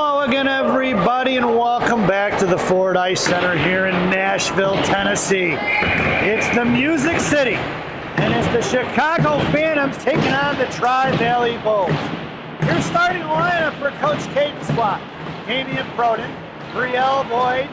Hello again, everybody, and welcome back to the Ford Ice Center here in Nashville, Tennessee. It's the Music City, and it's the Chicago Phantoms taking on the Tri-Valley Bulls. Your starting lineup for Coach Caden's squad: Damian Proden, Brielle Boyd,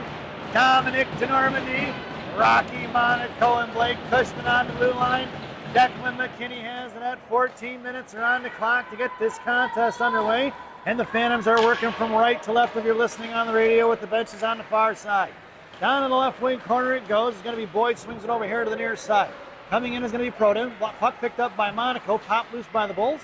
Dominic DeNormandy, Rocky Monaco, and Blake Cushman on the blue line. Declan McKinney has it at 14 minutes are on the clock to get this contest underway. And the Phantoms are working from right to left if you're listening on the radio, with the benches on the far side. Down in the left wing corner it goes. It's going to be Boyd, swings it over here to the near side. Coming in is going to be Proden. Puck picked up by Monaco, popped loose by the Bulls.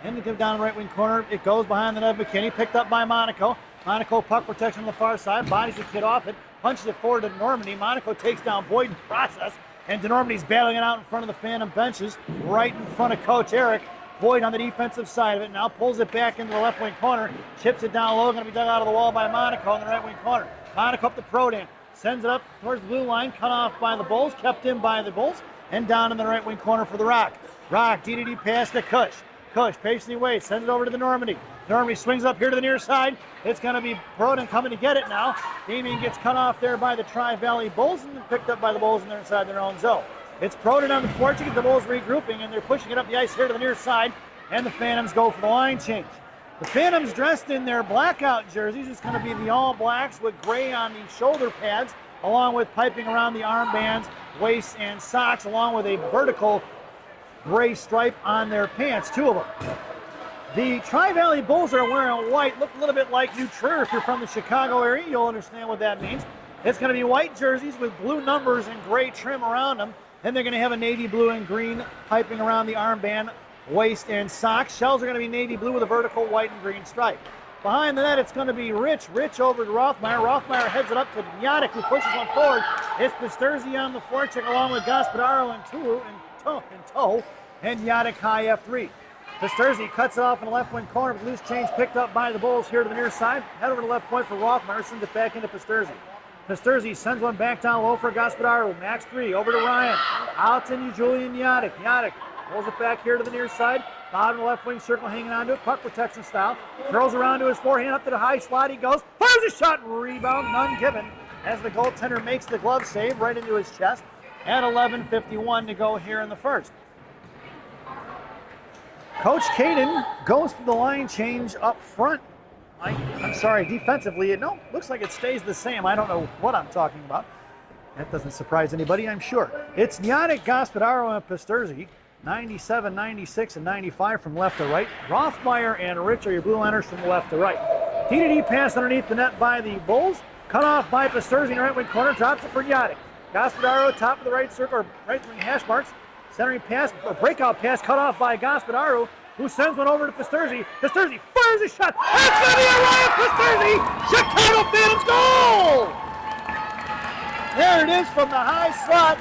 And to give down the right wing corner, it goes behind the net. McKinney picked up by Monaco. Monaco puck protection on the far side, bodies the kid off it, punches it forward to DeNormandy. Monaco takes down Boyd in process, and DeNormandy's battling it out in front of the Phantom benches, right in front of Coach Eric. Boyd on the defensive side of it now pulls it back into the left wing corner, chips it down low, going to be dug out of the wall by Monaco in the right wing corner. Monaco up to Prodan, sends it up towards the blue line, cut off by the Bulls, kept in by the Bulls, and down in the right wing corner for the Rock. Rock, DDD pass to Cush. Cush patiently waits, sends it over to the Normandy. Normandy swings up here to the near side. It's going to be Prodan coming to get it now. Damien gets cut off there by the Tri-Valley Bulls and picked up by the Bulls, and they're inside their own zone. It's Prodan on the floor to get the Bulls regrouping, and they're pushing it up the ice here to the near side, and the Phantoms go for the line change. The Phantoms dressed in their blackout jerseys. It's going to be the all blacks with gray on the shoulder pads, along with piping around the armbands, waist, and socks, along with a vertical gray stripe on their pants, two of them. The Tri-Valley Bulls are wearing white, look a little bit like New Trier. If you're from the Chicago area, you'll understand what that means. It's going to be white jerseys with blue numbers and gray trim around them. Then they're going to have a navy blue and green piping around the armband, waist, and socks. Shells are going to be navy blue with a vertical white and green stripe. Behind the net, it's going to be Rich over to Rothmeyer. Rothmeyer heads it up to Yadic, who pushes one forward. It's Pisturzi on the forecheck, along with Gaspadaro in tow, and Yadic high F3. Pisturzi cuts it off in the left wing corner, with loose change picked up by the Bulls here to the near side. Head over to the left point for Rothmeyer, sends it back into Pisturzi. Pisturzi sends one back down low for Gaspadaro. Max 3 over to Ryan. Out to Julian Yadic. Yadic pulls it back here to the near side. Bottom of the left wing circle, hanging onto it, puck protection style. Throws around to his forehand, up to the high slot. He goes, fires a shot, rebound, none given, as the goaltender makes the glove save right into his chest. At 11:51 to go here in the first. Coach Caden goes for the line change up front. I'm sorry, defensively, looks like it stays the same. I don't know what I'm talking about. That doesn't surprise anybody, I'm sure. It's Yadic, Gaspadaro, and Pisturzi. 97, 96, and 95 from left to right. Rothmeyer and Rich are your blue liners from left to right. DDD pass underneath the net by the Bulls. Cut off by Pisturzi in the right wing corner. Drops it for Yadic. Gaspadaro, top of the right circle, or right wing hash marks. Centering pass, or breakout pass, cut off by Gaspadaro, who sends one over to Pisturzi. Pisturzi fires a shot. That's going to be a Ryan Pisturzi! Chicago Phantoms goal! There it is from the high slot.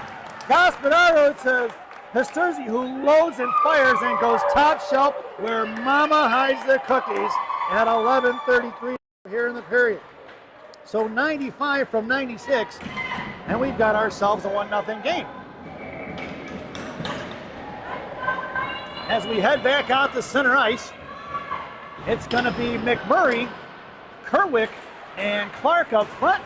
Gaspadaro to Pisturzi, who loads and fires and goes top shelf where Mama hides the cookies at 11:33 here in the period. So 95 from 96, and we've got ourselves a 1-0 game. As we head back out to center ice, it's going to be McMurray, Kerwick, and Clark up front.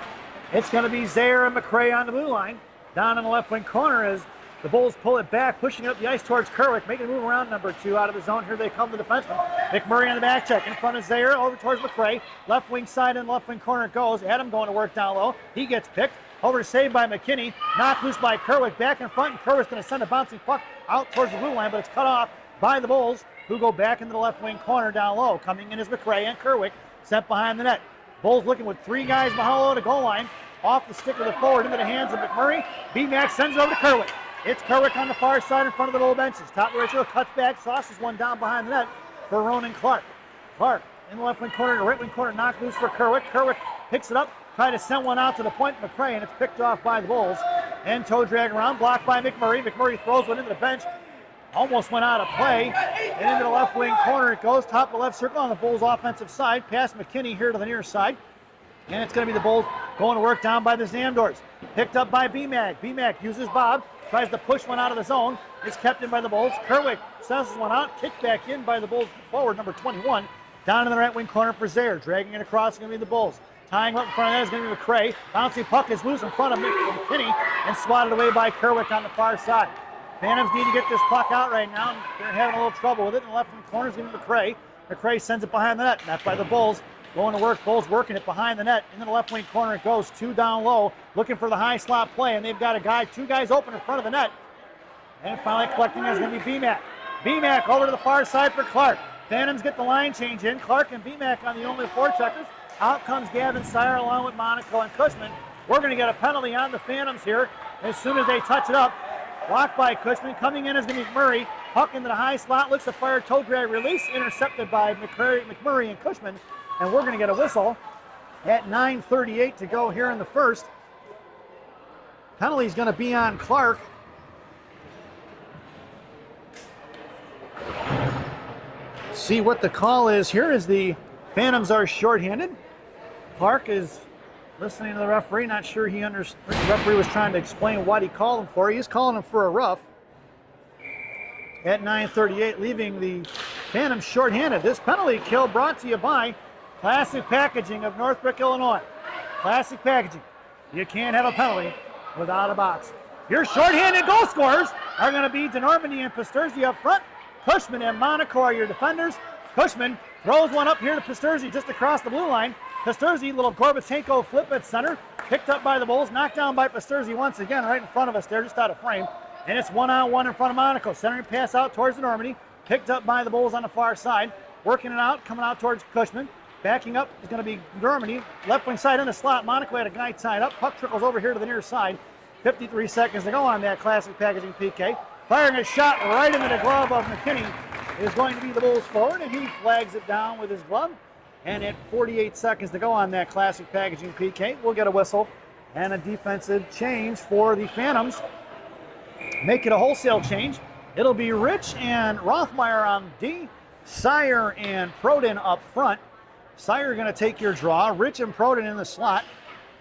It's going to be Zaire and McRae on the blue line. Down in the left wing corner as the Bulls pull it back, pushing up the ice towards Kerwick, making a move around number 2 out of the zone. Here they come, the defenseman. McMurray on the back check in front of Zaire, over towards McRae. Left wing side and left wing corner it goes. Adam going to work down low. He gets picked. Over to save by McKinney. Knocked loose by Kerwick. Back in front, and Kerwick's going to send a bouncing puck out towards the blue line, but it's cut off by the Bulls, who go back into the left wing corner down low. Coming in is McRae and Kerwick, sent behind the net. Bulls looking with 3 guys below the goal line. Off the stick of the forward into the hands of McMurray. B-Max sends it over to Kerwick. It's Kerwick on the far side in front of the low benches. Top of the right field, cuts back, sauces one down behind the net for Ronan Clark. Clark in the left wing corner, the right wing corner, knocked loose for Kerwick. Kerwick picks it up, try to send one out to the point, McRae, and it's picked off by the Bulls. And toe drag around, blocked by McMurray. McMurray throws one into the bench. Almost went out of play, and into the left wing corner it goes, top of the left circle on the Bulls' offensive side, past McKinney here to the near side, and it's going to be the Bulls going to work down by the Zamdors. Picked up by BMAC. BMAC uses Bob, tries to push one out of the zone, it's kept in by the Bulls. Kerwick sends one out, kicked back in by the Bulls forward, number 21, Down in the right wing corner for Zaire. Dragging it across is going to be the Bulls. Tying up in front of that is going to be McCray. Bouncing puck is loose in front of McKinney and swatted away by Kerwick on the far side. Phantoms need to get this puck out right now. They're having a little trouble with it. In the left wing corner is going to be McCray. McCray sends it behind the net. Net by the Bulls. Going to work. Bulls working it behind the net. Into the left wing corner it goes. 2 down low. Looking for the high slot play. And they've got a guy, 2 guys open in front of the net. And finally collecting is going to be BMAC. BMAC over to the far side for Clark. Phantoms get the line change in. Clark and BMAC on the only forecheckers. Out comes Gavin Sire along with Monaco and Cushman. We're going to get a penalty on the Phantoms here as soon as they touch it up. Blocked by Cushman. Coming in is going to be McMurray. Puck into the high slot. Looks to fire toe drag release. Intercepted by McMurray and Cushman. And we're going to get a whistle at 9:38 to go here in the first. Penalty's going to be on Clark. See what the call is. Here is the Phantoms are shorthanded. Clark is listening to the referee. Not sure he understood. The referee was trying to explain what he called him for. He's calling him for a rough. At 9:38, leaving the Phantoms shorthanded. This penalty kill brought to you by Classic Packaging of Northbrook, Illinois. Classic Packaging. You can't have a penalty without a box. Your shorthanded goal scorers are going to be DeNormandy and Pasturzi up front. Cushman and Monaco are your defenders. Cushman throws one up here to Pasturzi just across the blue line. Pasturzi, little Gorbatenko flip at center. Picked up by the Bulls. Knocked down by Pasturzi once again right in front of us there, just out of frame. And it's 1-on-1 in front of Monaco. Centering pass out towards DeNormandy. Picked up by the Bulls on the far side. Working it out, coming out towards Cushman. Backing up is going to be DeNormandy. Left wing side in the slot. Monaco had a guy tied up. Puck trickles over here to the near side. 53 seconds to go on that Classic Packaging PK. Firing a shot right into the glove of McKinney is going to be the Bulls forward, and he flags it down with his glove. And at 48 seconds to go on that Classic Packaging PK, we'll get a whistle and a defensive change for the Phantoms. Make it a wholesale change. It'll be Rich and Rothmeyer on D, Sire and Proden up front. Sire going to take your draw. Rich and Proden in the slot.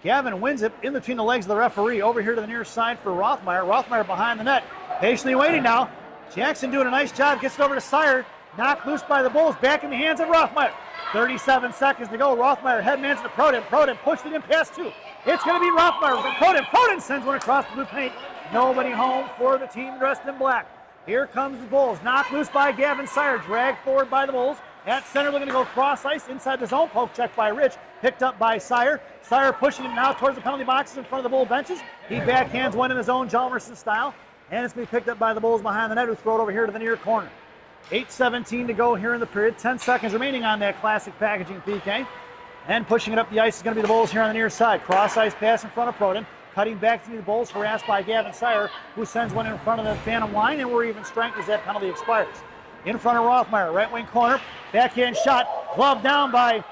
Gavin wins it in between the legs of the referee. Over here to the near side for Rothmeyer. Rothmeyer behind the net. Patiently waiting now. Jackson doing a nice job. Gets it over to Sire. Knocked loose by the Bulls. Back in the hands of Rothmeyer. 37 seconds to go. Rothmeyer headmans to Proden. Proden pushed it in past 2. It's going to be Rothmeyer with Proden. Proden sends one across the blue paint. Nobody home for the team dressed in black. Here comes the Bulls. Knocked loose by Gavin Sire. Dragged forward by the Bulls. At center, looking to go cross ice inside the zone. Poke check by Rich. Picked up by Sire. Sire pushing him now towards the penalty boxes in front of the Bull benches. He backhands one in his own Jalmerson style. And it's going to be picked up by the Bulls behind the net, who throw it over here to the near corner. 8:17 to go here in the period. 10 seconds remaining on that Classic Packaging PK. And pushing it up the ice is going to be the Bulls here on the near side. Cross ice pass in front of Proden. Cutting back to the Bulls, harassed by Gavin Sire, who sends one in front of the Phantom line, and we're even strength as that penalty expires. In front of Rothmeyer, right wing corner, backhand shot, glove down by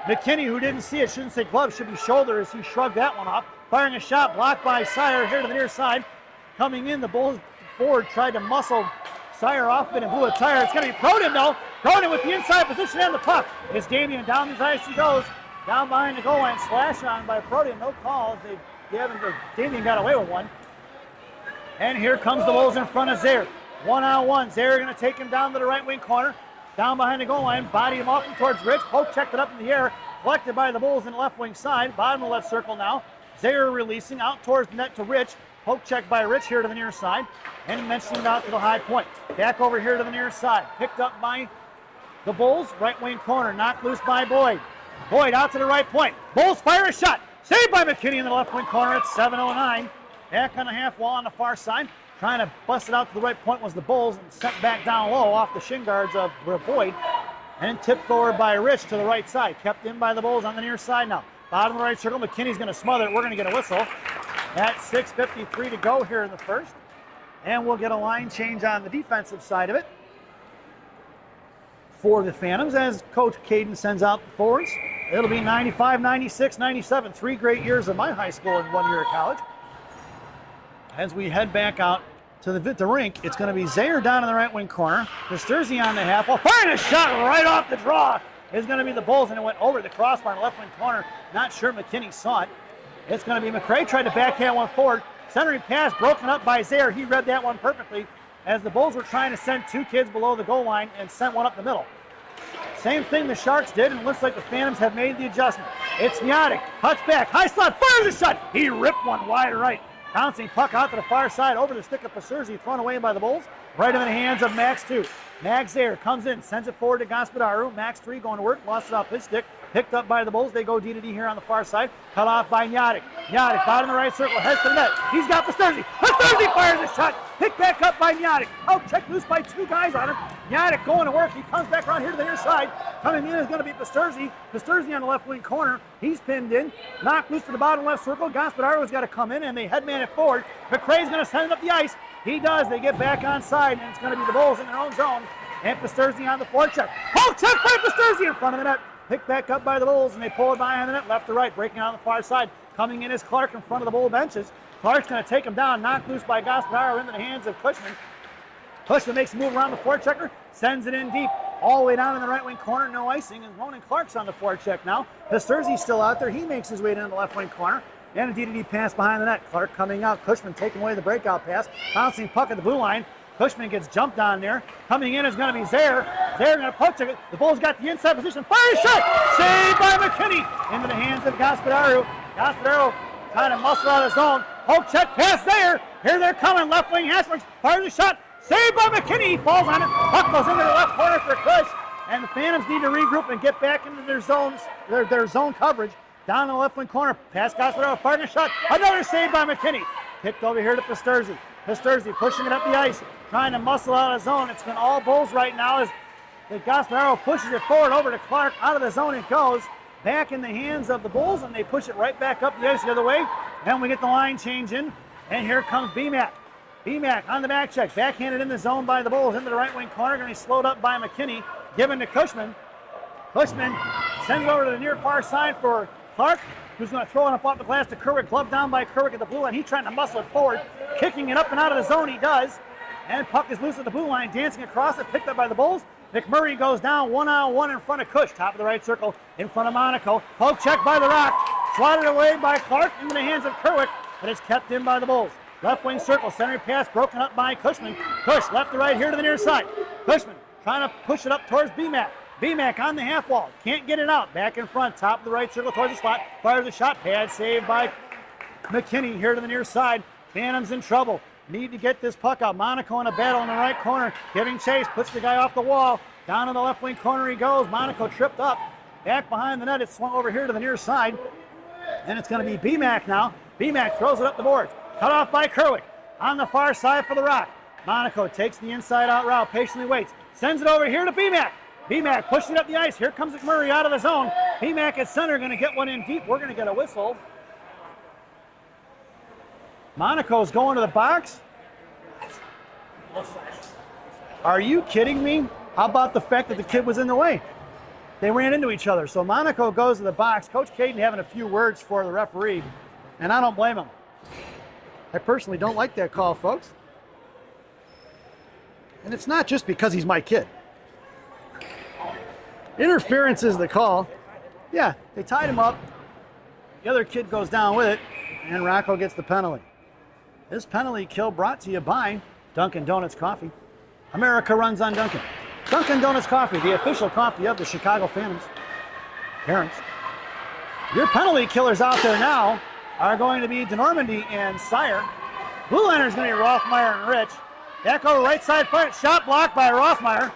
McKinney, who didn't see it. Shouldn't say glove, should be shoulder as he shrugged that one off. Firing a shot, blocked by Sire here to the near side. Coming in, the Bulls forward tried to muscle Sire off it and blew a tire. It's going to be Proden though. Proden with the inside position and the puck. It's Damian down his ice he goes. Down behind the goal line, slash on by Proden. No calls. Damian got away with one. And here comes the Bulls in front of Zaire. 1-on-1. Zaire going to take him down to the right wing corner. Down behind the goal line. Body him off towards Rich. Poke checked it up in the air. Collected by the Bulls in the left wing side. Bottom of the left circle now. Zaire releasing out towards the net to Rich. Poke check by Rich here to the near side. And mentioning it out to the high point. Back over here to the near side. Picked up by the Bulls. Right wing corner. Knocked loose by Boyd. Boyd out to the right point. Bulls fire a shot. Saved by McKinney in the left wing corner at 7:09. Back on the half wall on the far side. Trying to bust it out to the right point was the Bulls and sent back down low off the shin guards of Boyd. And tipped forward by Rich to the right side. Kept in by the Bulls on the near side now. Bottom of the right circle. McKinney's going to smother it. We're going to get a whistle. At 6:53 to go here in the first. And we'll get a line change on the defensive side of it for the Phantoms as Coach Caden sends out the forwards. It'll be 95, 96, 97. 3 great years of my high school and 1 year of college. As we head back out to the rink, it's going to be Zaire down in the right wing corner. Pasturzi on the half wall. Firing a shot right off the draw is going to be the Bulls, and it went over the crossbar in the left wing corner. Not sure McKinney saw it. It's going to be McCray. Tried to backhand one forward. Centering pass broken up by Zaire. He read that one perfectly as the Bulls were trying to send 2 kids below the goal line and sent one up the middle. Same thing the Sharks did, and it looks like the Phantoms have made the adjustment. It's Miotic, cuts back, high slot, fires a shot. He ripped one wide right. Bouncing puck out to the far side, over the stick of Pasurzi, thrown away by the Bulls. Right in the hands of Max 2. Max there, comes in, sends it forward to Gospodaru. Max 3 going to work, lost it off his stick. Picked up by the Bulls. They go D-to-D here on the far side. Cut off by Miotic. Miotic, bottom of the right circle, heads to the net. He's got Pasurzi. Pasurzi fires a shot. Picked back up by Miotic. Out, check loose by 2 guys on him. Miotic going to work. He comes back around here to the near side. Coming in is going to be Pasurzi. Pasurzi on the left wing corner. He's pinned in. Knocked loose to the bottom left circle. Gospodaru's got to come in, and they headman it forward. McRae's going to send it up the ice. He does. They get back on side, and it's going to be the Bulls in their own zone. And Pasurzi on the forecheck. Oh, check by Pasurzi in front of the net. Picked back up by the Bulls, and they pull it behind the net, left to right, breaking out on the far side. Coming in is Clark in front of the Bull benches. Clark's going to take him down, knocked loose by Gospodaru into the hands of Cushman. Cushman makes a move around the forechecker, sends it in deep, all the way down in the right wing corner, no icing, and Ronan Clark's on the forecheck now. Pasurzi's still out there. He makes his way down the left wing corner. And a D-to-D pass behind the net. Clark coming out, Cushman taking away the breakout pass, bouncing puck at the blue line. Cushman gets jumped on there. Coming in is going to be Zaire. Zaire going to poke it. The Bulls got the inside position. Fire shot! Saved by McKinney into the hands of Gospodaru. Gospodaru trying to muscle out his zone. Poke check pass there. Here they're coming. Left wing Hasbrook fires a shot. Saved by McKinney. He falls on it. Puck goes into the left corner for Cush. And the Phantoms need to regroup and get back into their zones, their zone coverage. Down in the left wing corner. Pass Gospodaru. Firing a shot. Another save by McKinney. Kicked over here to Pasurzi. Pasurzi pushing it up the ice, trying to muscle out of zone. It's been all Bulls right now as the Gospodaru pushes it forward over to Clark. Out of the zone it goes. Back in the hands of the Bulls, and they push it right back up the ice the other way. Then we get the line change in, and here comes BMAC. BMAC on the back check, backhanded in the zone by the Bulls into the right wing corner. Going to be slowed up by McKinney, given to Cushman. Cushman sends it over to the near far side for Clark, who's going to throw it up off the glass to Kerwick. Glove down by Kerwick at the blue line. He's trying to muscle it forward, kicking it up and out of the zone. He does. And puck is loose at the blue line, dancing across it, picked up by the Bulls. McMurray goes down one-on-one in front of Cush. Top of the right circle in front of Monaco. Poke check by the Rock. Swatted away by Clark into the hands of Kerwick, but it's kept in by the Bulls. Left wing circle, center pass broken up by Cushman. Cush left to right here to the near side. Cushman trying to push it up towards BMAC. BMAC on the half wall, can't get it out. Back in front, top of the right circle towards the slot. Fires a shot, pad saved by McKinney here to the near side. Phantoms in trouble. Need to get this puck out. Monaco in a battle in the right corner, giving chase, puts the guy off the wall. Down in the left wing corner he goes. Monaco tripped up. Back behind the net, it's swung over here to the near side. And it's going to be BMAC now. BMAC throws it up the boards. Cut off by Kerwick. On the far side for the Rock. Monaco takes the inside out route, patiently waits. Sends it over here to BMAC. BMAC pushing it up the ice. Here comes McMurray out of the zone. BMAC at center, going to get one in deep. We're going to get a whistle. Monaco's going to the box. Are you kidding me? How about the fact that the kid was in the way? They ran into each other. So Monaco goes to the box. Coach Caden having a few words for the referee, and I don't blame him. I personally don't like that call, folks. And it's not just because he's my kid. Interference is the call. Yeah, they tied him up. The other kid goes down with it, and Rocco gets the penalty. This penalty kill brought to you by Dunkin' Donuts Coffee. America runs on Dunkin'. Dunkin' Donuts Coffee, the official coffee of the Chicago Phantoms. Parents, your penalty killers out there now are going to be DeNormandy and Sire. Blue liner is going to be Rothmeyer and Rich. Back over right side, shot blocked by Rothmeyer.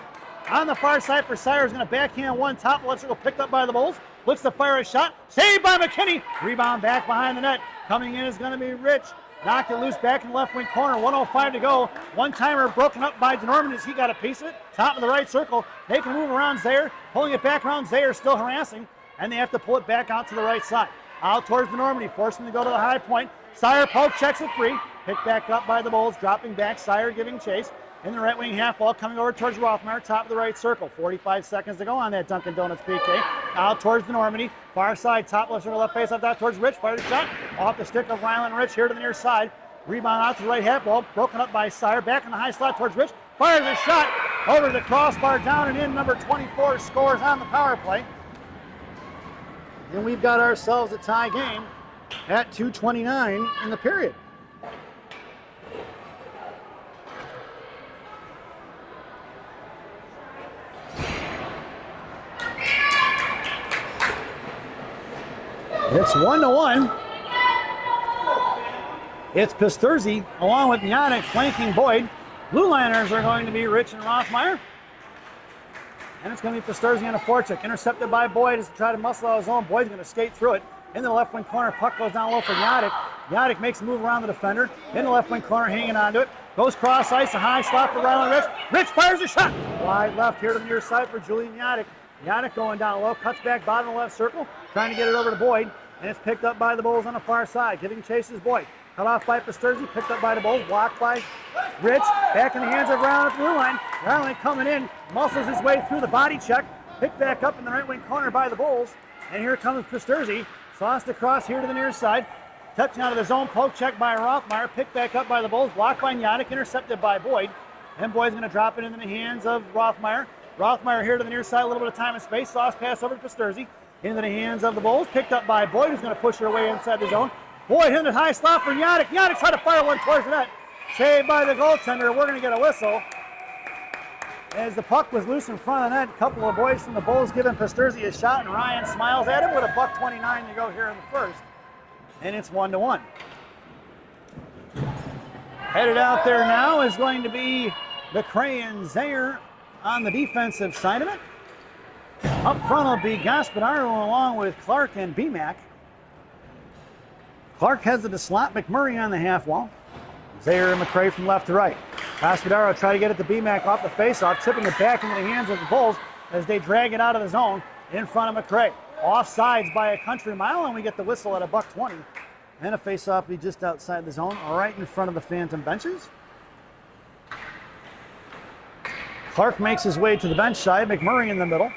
On the far side for Sire is going to backhand one, top left circle picked up by the Bulls. Looks to fire a shot, saved by McKinney. Rebound back behind the net. Coming in is going to be Rich. Knocked it loose back in the left wing corner, 1:05 to go. One-timer broken up by DeNorman as he got a piece of it. Top of the right circle. They can move around Zaire. Pulling it back around Zaire, still harassing. And they have to pull it back out to the right side. Out towards DeNormandy, forcing him to go to the high point. Sire poke checks it free. Picked back up by the Bulls, dropping back. Sire giving chase. In the right wing half wall, coming over towards Rothmeyer, top of the right circle. 45 seconds to go on that Dunkin' Donuts PK. Out towards DeNormandy. Far side, top left circle, left face off out towards Rich. Fired a shot off the stick of Ryland Rich here to the near side. Rebound out to the right half wall, broken up by Sire. Back in the high slot towards Rich. Fires a shot over the crossbar, down and in. Number 24 scores on the power play. And we've got ourselves a tie game at 2:29 in the period. It's 1-1. It's Pisterzi along with Yannick flanking Boyd. Blue liners are going to be Rich and Rothmeyer. And it's going to be Pisterzi on a forecheck. Intercepted by Boyd as to try to muscle out his own. Boyd's going to skate through it. In the left wing corner, puck goes down low for Yannick. Yannick makes a move around the defender. In the left wing corner, hanging on to it. Goes cross ice, a high slot for Rylan Rich. Rich fires a shot. Wide left here to the near side for Julian Yannick. Yannick going down low, cuts back bottom left circle, trying to get it over to Boyd. And it's picked up by the Bulls on the far side. Giving chases Boyd. Cut off by Pisterzi, picked up by the Bulls, blocked by Rich. Back in the hands of Rylan at the blue line. Rylan coming in, muscles his way through the body check. Picked back up in the right wing corner by the Bulls. And here comes Pisterzi. Sauced across here to the near side. Touching out of the zone, poke check by Rothmeyer. Picked back up by the Bulls, blocked by Yannick, intercepted by Boyd. And Boyd's going to drop it into the hands of Rothmeyer. Rothmeyer here to the near side, a little bit of time and space. Sauce pass over to Pisterzi. Into the hands of the Bulls, picked up by Boyd, who's going to push it away inside the zone. Boyd hitting a high slot for Yannick. Yannick tried to fire one towards the net. Saved by the goaltender. We're going to get a whistle. As the puck was loose in front of the net, a couple of boys from the Bulls giving Pisterzi a shot, and Ryan smiles at him with a $1.29 to go here in the first. And it's 1-1. Headed out there now is going to be McCray and Zaire on the defensive side of it. Up front will be Gaspadaro along with Clark and BMAC. Clark heads to the slot, McMurray on the half wall. Zaire and McCray from left to right. Gaspadaro try to get it to BMAC off the faceoff, tipping it back into the hands of the Bulls as they drag it out of the zone in front of McCray. Offsides by a country mile, and we get the whistle at a $1.20. And a faceoff be just outside the zone, right in front of the Phantom benches. Clark makes his way to the bench side, McMurray in the middle.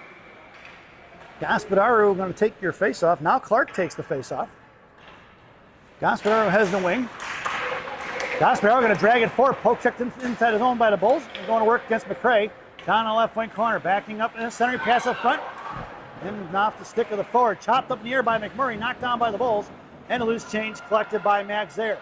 Gaspadaro going to take your faceoff. Now Clark takes the faceoff. Gaspadaro has the wing. Gaspadaro going to drag it forward, poke checked inside his own by the Bulls. They're going to work against McCray. Down the left wing corner, backing up in the center, pass up front. And off the stick of the forward, chopped up in the air by McMurray, knocked down by the Bulls. And a loose change collected by Max Zaire.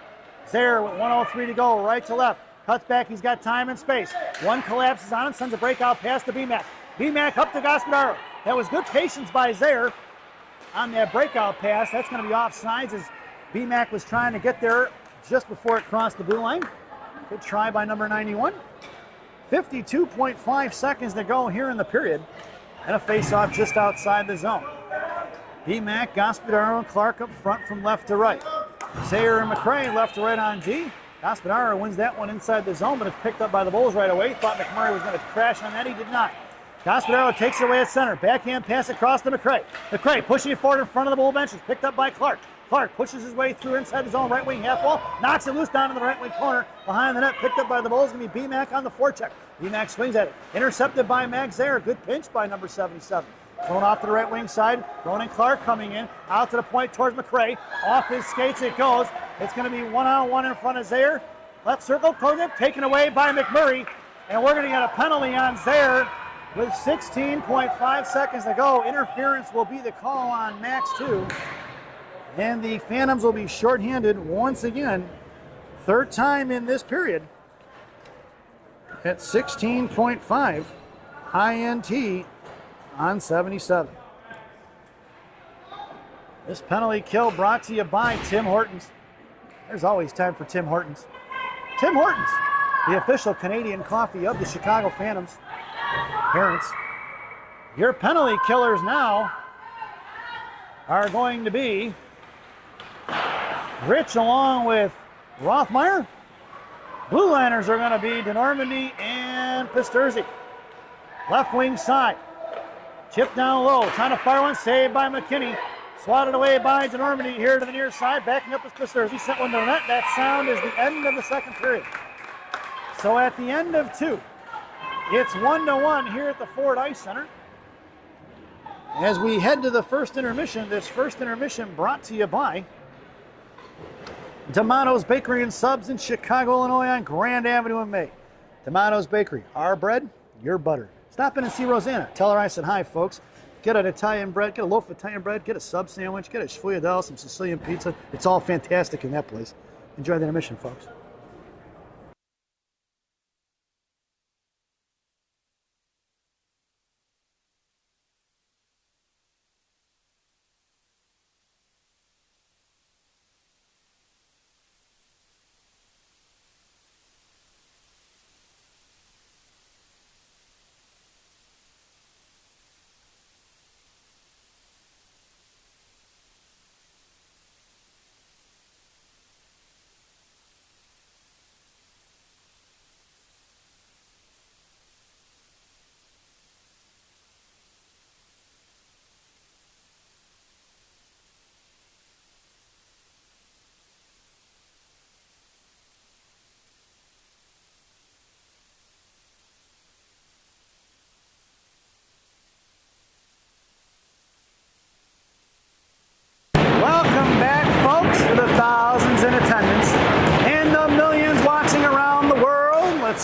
Zaire with 1:03 to go, right to left. Cuts back, he's got time and space. One collapses on him, sends a breakout pass to BMAC. BMAC up to Gaspadaro. That was good patience by Zaire on that breakout pass. That's going to be offsides as BMAC was trying to get there just before it crossed the blue line. Good try by number 91. 52.5 seconds to go here in the period. And a face-off just outside the zone. BMAC, Gaspadaro, and Clark up front from left to right. Zaire and McCray left to right on G. Gaspadaro wins that one inside the zone, but it's picked up by the Bulls right away. Thought McMurray was going to crash on that. He did not. Gaspadaro takes it away at center. Backhand pass across to McCray. McCray pushing it forward in front of the Bull benches. Picked up by Clark. Clark pushes his way through inside his own right wing half wall. Knocks it loose down in the right wing corner. Behind the net. Picked up by the Bulls. Going to be BMAC on the forecheck. BMAC swings at it. Intercepted by Max Zaire. Good pinch by number 77. Thrown off to the right wing side. Ronan Clark coming in. Out to the point towards McCray. Off his skates it goes. It's going to be one-on-one in front of Zaire. Left circle, Kozik, taken away by McMurray. And we're going to get a penalty on Zaire with 16.5 seconds to go. Interference will be the call on Max 2. And the Phantoms will be shorthanded once again. Third time in this period. At 16.5. INT on 77. This penalty kill brought to you by Tim Hortons. There's always time for Tim Hortons. Tim Hortons, the official Canadian coffee of the Chicago Phantoms. Parents, your penalty killers now are going to be Rich along with Rothmeyer. Blue liners are going to be DeNormandy and Pisterzi. Left wing side. Chip down low, trying to fire one, saved by McKinney. Swatted away by DeNormandy here to the near side, backing up as Pisterzi. Sent one to the net. That sound is the end of the second period. So at the end of 2, it's 1-1 here at the Ford Ice Center. As we head to the first intermission, this first intermission brought to you by D'Amato's Bakery and Subs in Chicago, Illinois on Grand Avenue in May. D'Amato's Bakery, our bread, your butter. Stop in and see Rosanna. Tell her I said hi, folks. Get an Italian bread, get a loaf of Italian bread, get a sub sandwich, get a sfogliatelle, some Sicilian pizza. It's all fantastic in that place. Enjoy the intermission, folks.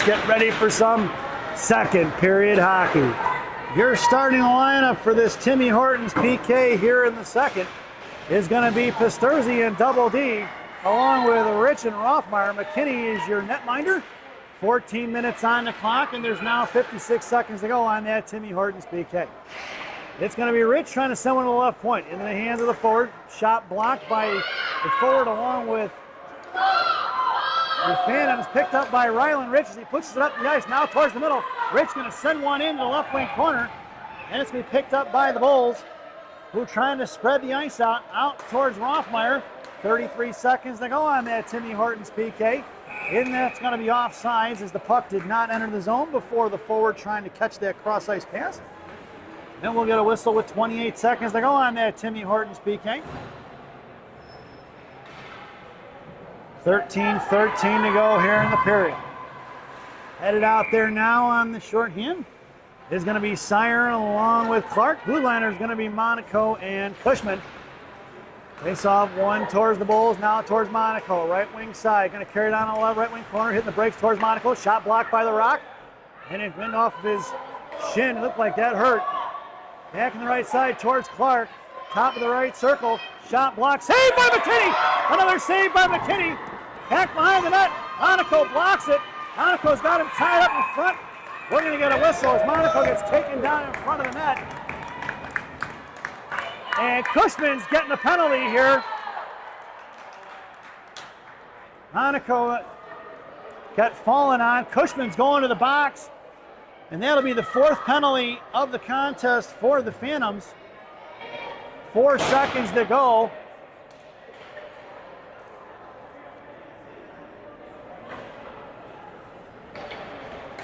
get ready for some second period hockey. Your starting lineup for this Timmy Hortons PK here in the second is going to be Pasturzi and Double D, along with Rich and Rothmeyer. McKinney is your netminder. 14 minutes on the clock, and there's now 56 seconds to go on that Timmy Hortons PK. It's going to be Rich trying to send one to the left point into the hands of the forward. Shot blocked by the forward along with the Phantoms, picked up by Ryland Rich as he pushes it up the ice. Now towards the middle. Rich going to send one into the left wing corner, and it's going to be picked up by the Bulls, who are trying to spread the ice out towards Rothmeyer. 33 seconds to go on that Timmy Hortons PK. And that's going to be offsides as the puck did not enter the zone before the forward trying to catch that cross ice pass. Then we'll get a whistle with 28 seconds to go on that Timmy Hortons PK. 13-13 to go here in the period. Headed out there now on the shorthand is going to be Sire along with Clark. Blue liner is going to be Monaco and Cushman. Face off one towards the Bulls, now towards Monaco. Right wing side, going to carry it on the left right wing corner, hitting the brakes towards Monaco. Shot blocked by the Rock, and it went off of his shin. It looked like that hurt. Back in the right side towards Clark. Top of the right circle. Shot blocked. Saved by McKinney! Another save by McKinney. Back behind the net. Monaco blocks it. Monaco's got him tied up in front. We're going to get a whistle as Monaco gets taken down in front of the net. And Cushman's getting a penalty here. Monaco got fallen on. Cushman's going to the box. And that'll be the fourth penalty of the contest for the Phantoms. 4 seconds to go.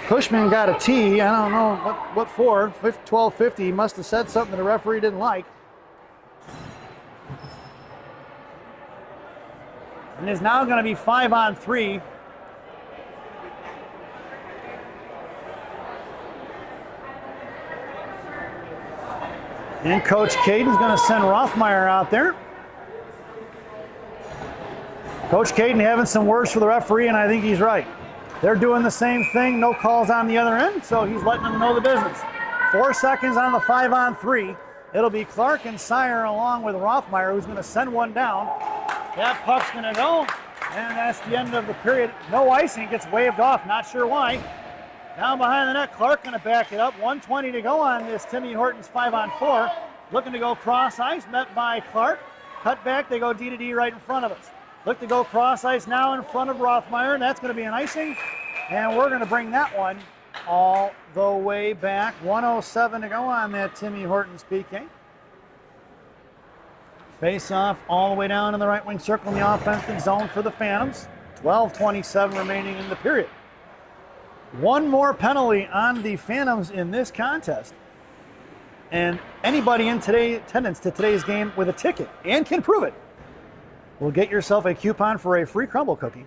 Cushman got a T. I don't know what for. 12:50. He must have said something the referee didn't like. And it's now going to be 5-on-3. And Coach Caden's going to send Rothmeyer out there. Coach Caden having some words for the referee, and I think he's right. They're doing the same thing, no calls on the other end, so he's letting them know the business. 4 seconds on the 5-on-3. It'll be Clark and Sire along with Rothmeyer, who's going to send one down. That puck's going to go, and that's the end of the period. No icing, gets waved off, not sure why. Down behind the net, Clark going to back it up. 1:20 to go on this Timmy Hortons 5-on-4. Looking to go cross ice, met by Clark. Cut back, they go D to D right in front of us. Look to go cross ice now in front of Rothmeyer, and that's going to be an icing. And we're going to bring that one all the way back. 1:07 to go on that Timmy Hortons PK. Face off all the way down in the right wing circle in the offensive zone for the Phantoms. 12:27 remaining in the period. One more penalty on the Phantoms in this contest. And anybody in attendance to today's game with a ticket and can prove it will get yourself a coupon for a free crumble cookie.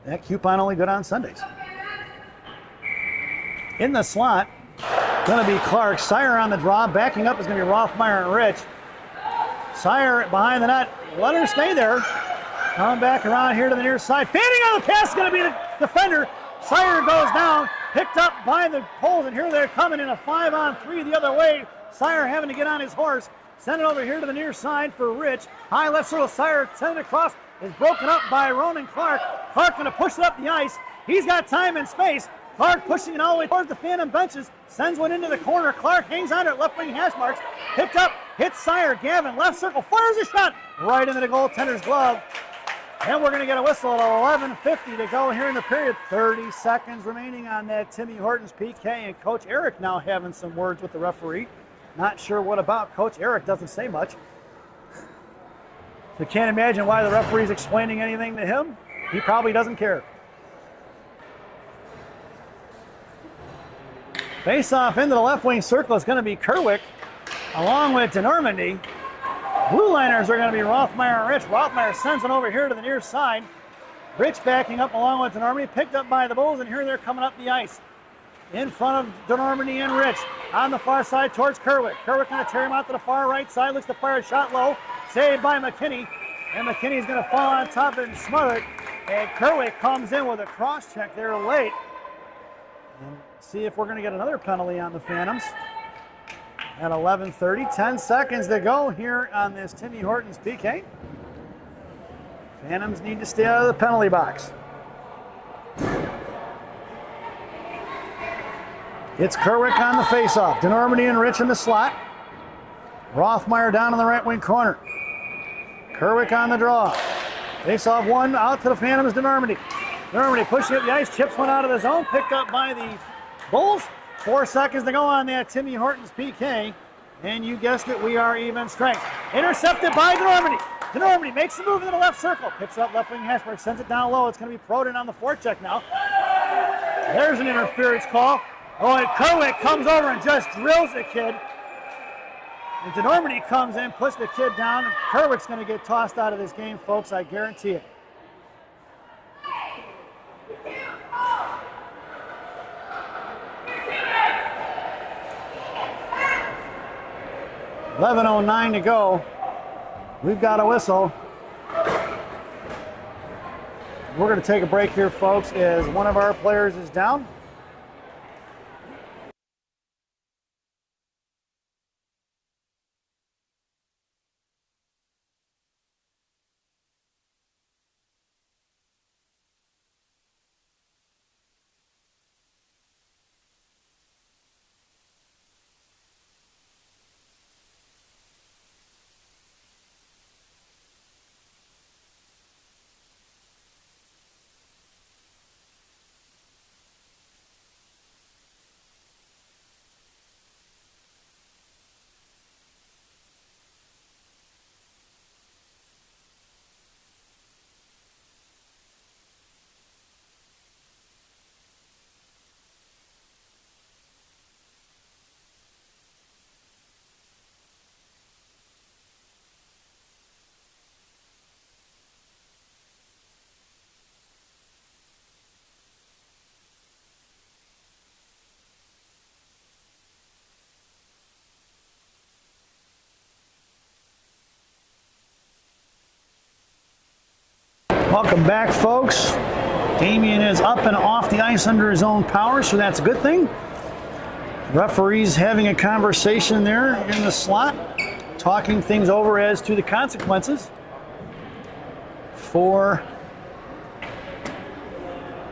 That coupon only good on Sundays. In the slot, going to be Clark. Sire on the draw. Backing up is going to be Rothmeyer and Rich. Sire behind the net. Let her stay there. Coming back around here to the near side. Fanning on the pass is going to be the defender. Sire goes down. Picked up by the poles, and here they're coming in a 5-on-3 the other way. Sire having to get on his horse. Send it over here to the near side for Rich. High left circle. Sire send it across. Is broken up by Ronan Clark. Clark going to push it up the ice. He's got time and space. Clark pushing it all the way towards the Phantom benches. Sends one into the corner. Clark hangs on it. Left wing hash marks. Picked up. Hits Sire. Gavin left circle. Fires a shot right into the goaltender's glove. And we're going to get a whistle at 11:50 to go here in the period. 30 seconds remaining on that Timmy Hortons PK. And Coach Eric now having some words with the referee. Not sure what about. Coach Eric doesn't say much. So can't imagine why the referee's explaining anything to him. He probably doesn't care. Face off into the left wing circle is going to be Kerwick along with DeNormandy. Blue liners are going to be Rothmeyer and Rich. Rothmeyer sends it over here to the near side. Rich backing up along with DeNormandy, picked up by the Bulls, and here they're coming up the ice. In front of DeNormandy and Rich. On the far side towards Kerwick. Kerwick going to tear him out to the far right side. Looks to fire a shot low. Saved by McKinney. And McKinney's going to fall on top and smother it. And Kerwick comes in with a cross check there late. And see if we're going to get another penalty on the Phantoms. At 11:30, 10 seconds to go here on this Timmy Hortons PK. Phantoms need to stay out of the penalty box. It's Kerwick on the faceoff. DeNormandy and Rich in the slot. Rothmeyer down in the right wing corner. Kerwick on the draw. Faceoff one out to the Phantoms. DeNormandy. DeNormandy pushing up the ice. Chips one out of the zone. Picked up by the Bulls. 4 seconds to go on that Timmy Hortons PK. And you guessed it, we are even strength. Intercepted by DeNormandy. DeNormandy makes the move into the left circle. Picks up left wing Hashberg. Sends it down low. It's going to be Proden on the forecheck now. There's an interference call. Oh, and Kerwick comes over and just drills the kid. And DeNormandy comes in, puts the kid down, and Kerwick's going to get tossed out of this game, folks. I guarantee it. $11:09 to go. We've got a whistle. We're going to take a break here, folks, as one of our players is down. Welcome back, folks. Damien is up and off the ice under his own power, so that's a good thing. Referee's having a conversation there in the slot, talking things over as to the consequences for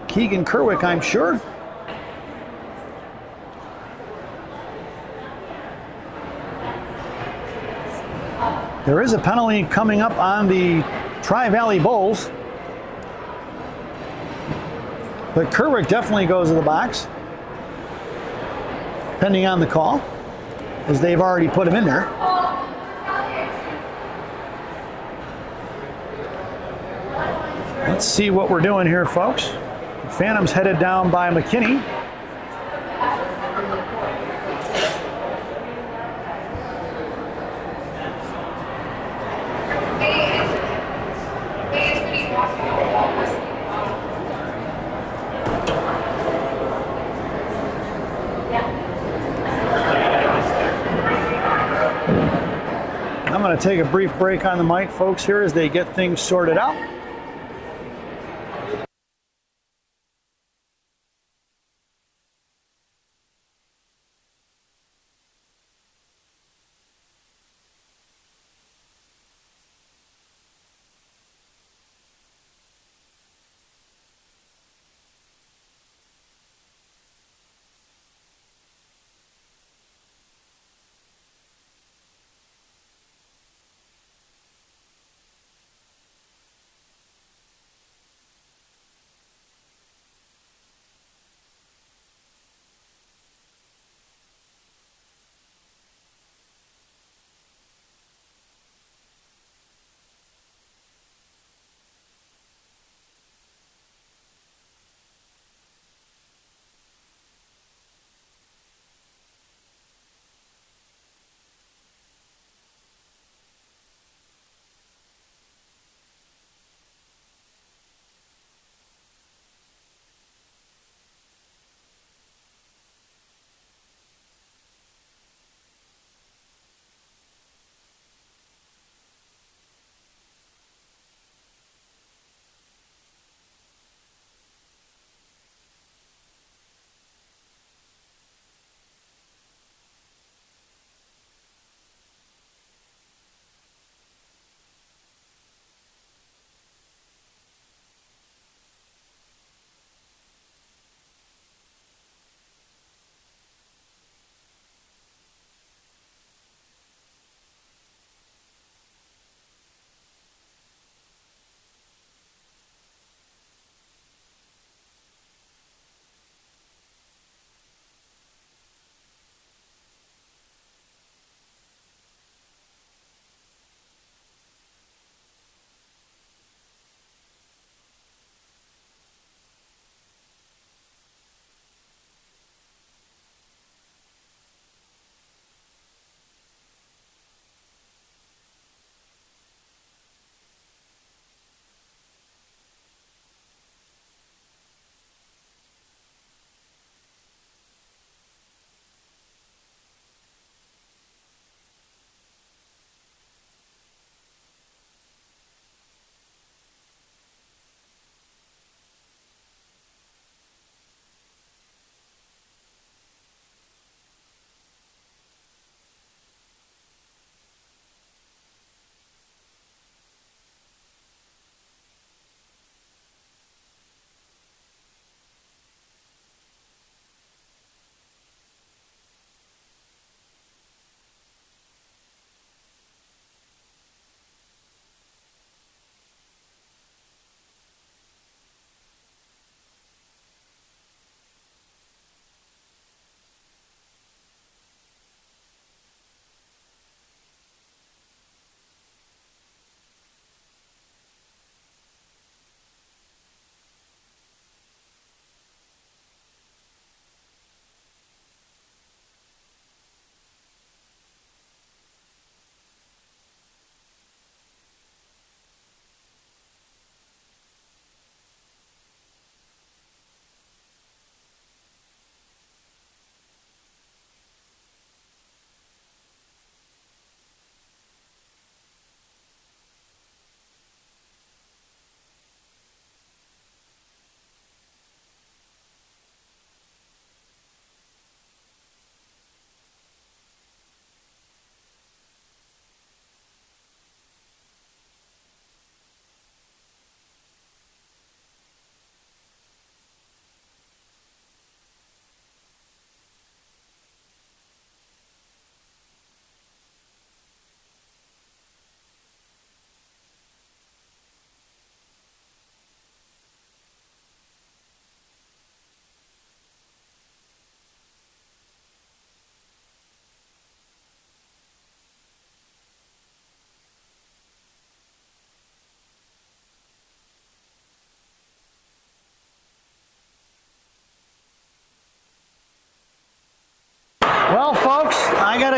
Keegan Kerwick, I'm sure. There is a penalty coming up on the Tri-Valley Bulls. But Kerwick definitely goes to the box, depending on the call, as they've already put him in there. Let's see what we're doing here, folks. The Phantoms headed down by McKinney. I'm going to take a brief break on the mic, folks, here as they get things sorted out.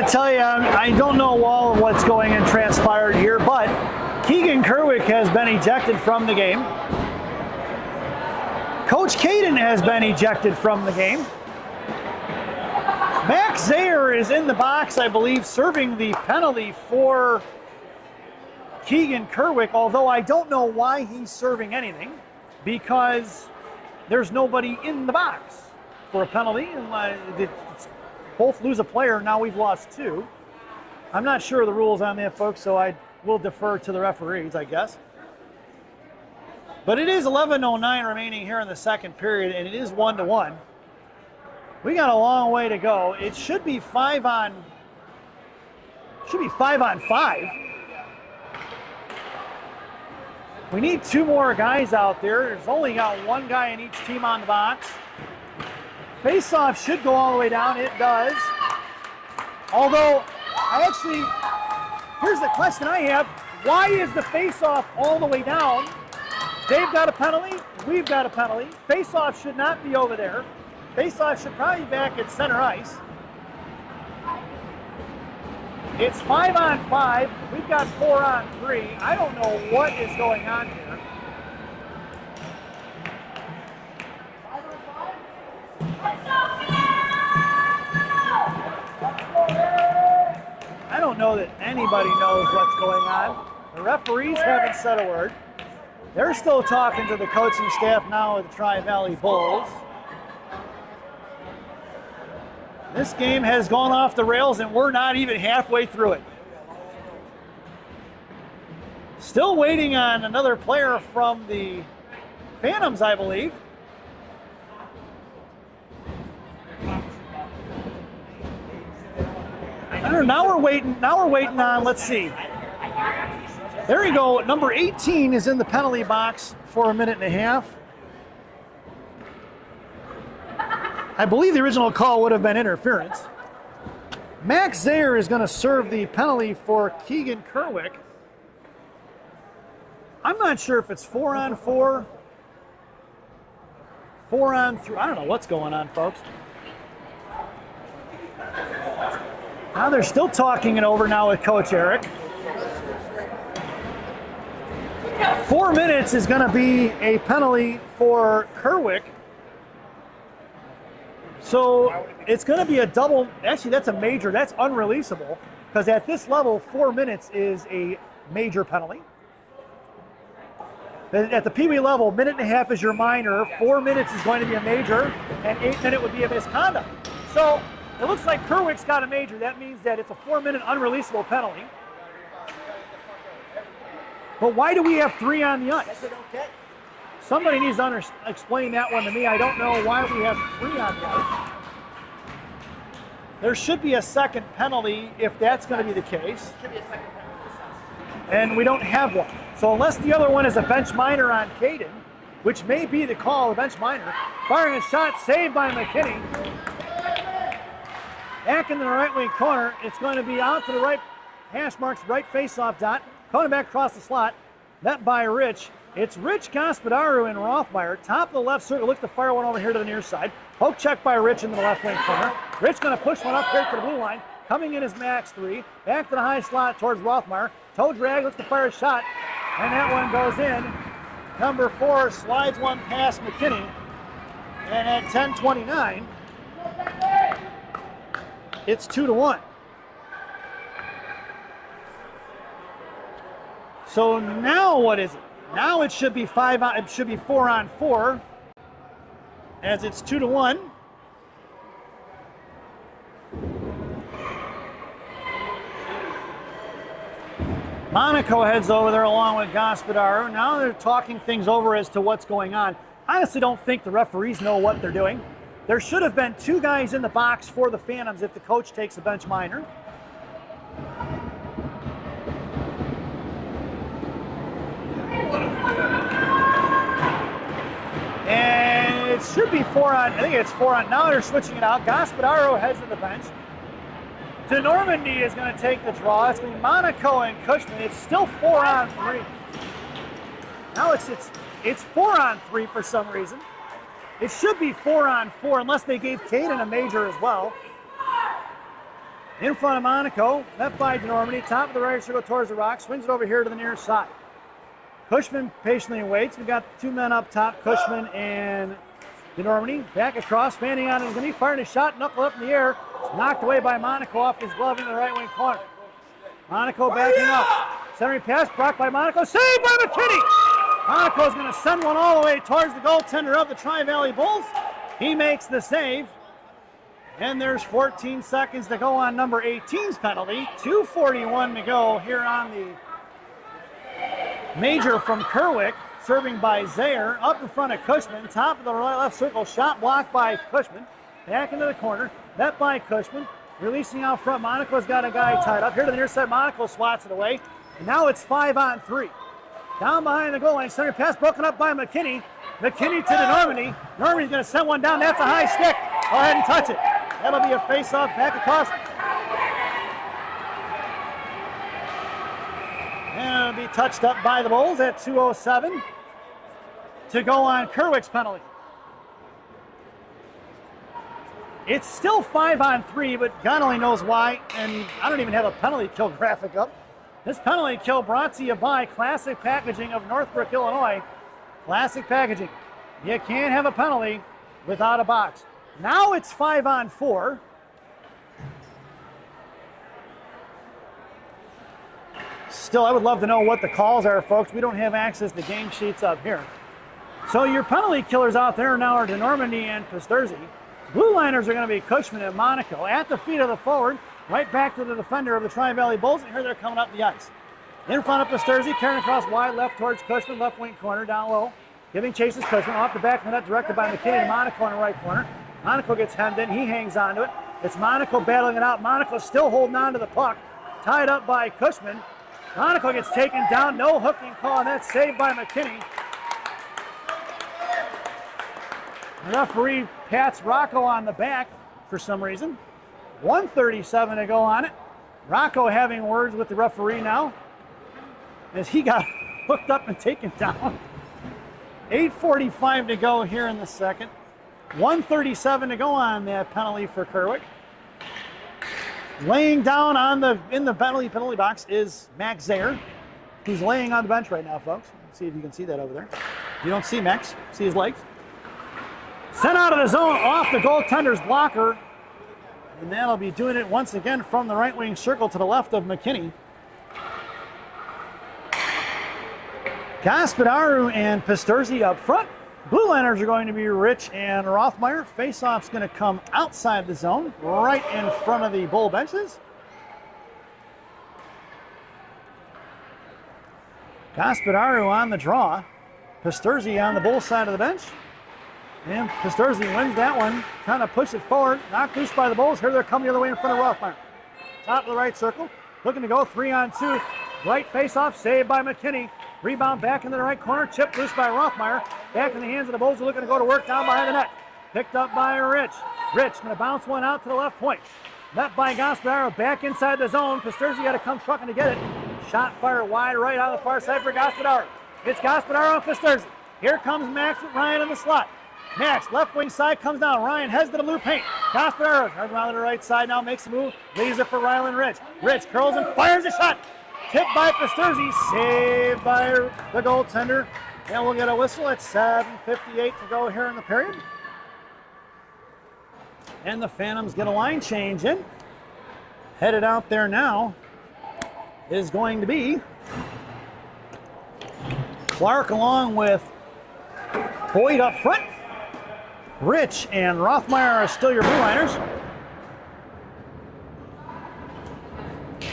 to tell you, I don't know all of what's going and transpired here, but Keegan Kerwick has been ejected from the game. Coach Caden has been ejected from the game. Max Zayer is in the box, I believe, serving the penalty for Keegan Kerwick, although I don't know why he's serving anything, because there's nobody in the box for a penalty. Both lose a player, now we've lost two. I'm not sure of the rules on that, folks, so I will defer to the referees, I guess. But it is 11:09 remaining here in the second period, and it is 1-1. We got a long way to go. It should be 5 on 5. We need two more guys out there. There's only got one guy in each team on the box. Face-off should go all the way down. It does. Although, here's the question I have. Why is the face-off all the way down? They've got a penalty. We've got a penalty. Face-off should not be over there. Face-off should probably be back at center ice. It's 5 on 5. We've got 4 on 3. I don't know what is going on here. I don't know that anybody knows what's going on. The referees haven't said a word. They're still talking to the coaching staff now of the Tri-Valley Bulls. This game has gone off the rails and we're not even halfway through it. Still waiting on another player from the Phantoms, I believe. I don't know, now we're waiting on, let's see. There you go, number 18 is in the penalty box for 1.5 minutes. I believe the original call would have been interference. Max Zayer is going to serve the penalty for Keegan Kerwick. I'm not sure if it's 4 on 4, 4 on 3. I don't know what's going on, folks. Now they're still talking it over now with Coach Eric. 4 minutes is going to be a penalty for Kerwick. So it's going to be a double. Actually, that's a major. That's unreleasable because at this level, 4 minutes is a major penalty. At the Pee Wee level, 1.5 minutes is your minor, 4 minutes is going to be a major, and 8 minutes would be a misconduct. So it looks like Kerwick's got a major. That means that it's a 4 minute unreleasable penalty. But why do we have 3 on the ice? Somebody needs to explain that one to me. I don't know why we have 3 on the ice. There should be a second penalty if that's going to be the case. And we don't have one. So unless the other one is a bench minor on Caden, which may be the call, a bench minor, firing a shot saved by McKinney. Back into the right wing corner. It's going to be out to the right hash marks, right face-off dot. Coming back across the slot. Met by Rich. It's Rich Gospodaru and Rothmeyer. Top of the left circle. Look to fire one over here to the near side. Poke check by Rich into the left wing corner. Rich going to push one up here to the blue line. Coming in is Max 3. Back to the high slot towards Rothmeyer. Toe drag, looks to fire a shot. And that one goes in. Number 4 slides one past McKinney. And at 10:29, it's 2-1. So now what is it? Now it should be 4 on 4, as it's 2-1. Monaco heads over there along with Gospodaru. Now they're talking things over as to what's going on. I honestly don't think the referees know what they're doing. There should have been 2 guys in the box for the Phantoms if the coach takes a bench minor. And it should be 4 on, I think it's 4 on, now they're switching it out. Gospodaru heads to the bench. De Normandy is going to take the draw. It's going to be Monaco and Cushman. It's still 4 on 3. Now it's 4 on 3 for some reason. It should be 4 on 4 unless they gave Caden a major as well. In front of Monaco, met by DeNormandie, top of the right circle towards the rock, swings it over here to the near side. Cushman patiently waits. We got two men up top, Cushman and DeNormandie. Back across, fanning on his knee, firing a shot, knuckle up in the air. It's knocked away by Monaco off his glove into the right wing corner. Monaco backing up. Centering pass, blocked by Monaco, saved by McKinney! Monaco's going to send one all the way towards the goaltender of the Tri-Valley Bulls. He makes the save. And there's 14 seconds to go on number 18's penalty. 2:41 to go here on the major from Kerwick. Serving by Zaire. Up in front of Cushman. Top of the right left circle. Shot blocked by Cushman. Back into the corner. Met by Cushman. Releasing out front. Monaco's got a guy tied up. Here to the near side. Monaco swats it away. And now it's 5-on-3. Down behind the goal line. Center pass broken up by McKinney. McKinney to DeNormandie. DeNormandie's going to send one down. That's a high stick. Go ahead and touch it. That'll be a face-off back across. And it'll be touched up by the Bulls at 2:07 to go on Kerwick's penalty. It's still 5-on-3, but God only knows why, and I don't even have a penalty kill graphic up. This penalty kill brought to you by Classic Packaging of Northbrook, Illinois. Classic Packaging. You can't have a penalty without a box. Now it's 5-on-4. Still, I would love to know what the calls are, folks. We don't have access to game sheets up here. So your penalty killers out there now are DeNormandie and Pasturzi. Blue liners are going to be Cushman and Monaco. At the feet of the forward, right back to the defender of the Tri-Valley Bulls, and here they're coming up the ice. In front of Pasturzi, carrying across wide left towards Cushman, left wing corner, down low. Giving chases Cushman, off the back of the net, directed by McKinney to Monaco in the right corner. Monaco gets hemmed in, he hangs onto it. It's Monaco battling it out. Monaco still holding on to the puck, tied up by Cushman. Monaco gets taken down, no hooking call, and that's saved by McKinney. The referee pats Rocco on the back for some reason. 1:37 to go on it. Rocco having words with the referee now as he got hooked up and taken down. 8:45 to go here in the second. 1:37 to go on that penalty for Kerwick. Laying down in the penalty box is Max Zaire, who's laying on the bench right now, folks. Let's see if you can see that over there. You don't see Max, see his legs. Sent out of the zone off the goaltender's blocker. And that'll be doing it once again from the right wing circle to the left of McKinney. Gaspadaru and Pasturzi up front. Blue liners are going to be Rich and Rothmeyer. Face-off's going to come outside the zone, right in front of the Bull benches. Gaspadaru on the draw. Pasturzi on the Bull side of the bench. And Pasturzi wins that one, trying to push it forward. Knocked loose by the Bulls. Here they're coming the other way in front of Rothmeyer. Top of the right circle. Looking to go 3-on-2. Right face-off, saved by McKinney. Rebound back into the right corner. Chipped loose by Rothmeyer. Back in the hands of the Bulls. They're looking to go to work down behind the net. Picked up by Rich. Rich going to bounce one out to the left point. Met by Gaspadaru. Back inside the zone. Pasturzi got to come trucking to get it. Shot fired wide right on the far side for Gaspadaru. It's Gaspadaru and Pasturzi. Here comes Max with Ryan in the slot. Max, left wing side, comes down. Ryan heads to the blue paint. Gaspadaru turns around to the right side now, makes a move, leaves it for Rylan Rich. Rich curls and fires a shot. Tipped by Pasturzi, saved by the goaltender. And we'll get a whistle at 7:58 to go here in the period. And the Phantoms get a line change in. Headed out there now is going to be Clark along with Boyd up front. Rich and Rothmeyer are still your blue liners.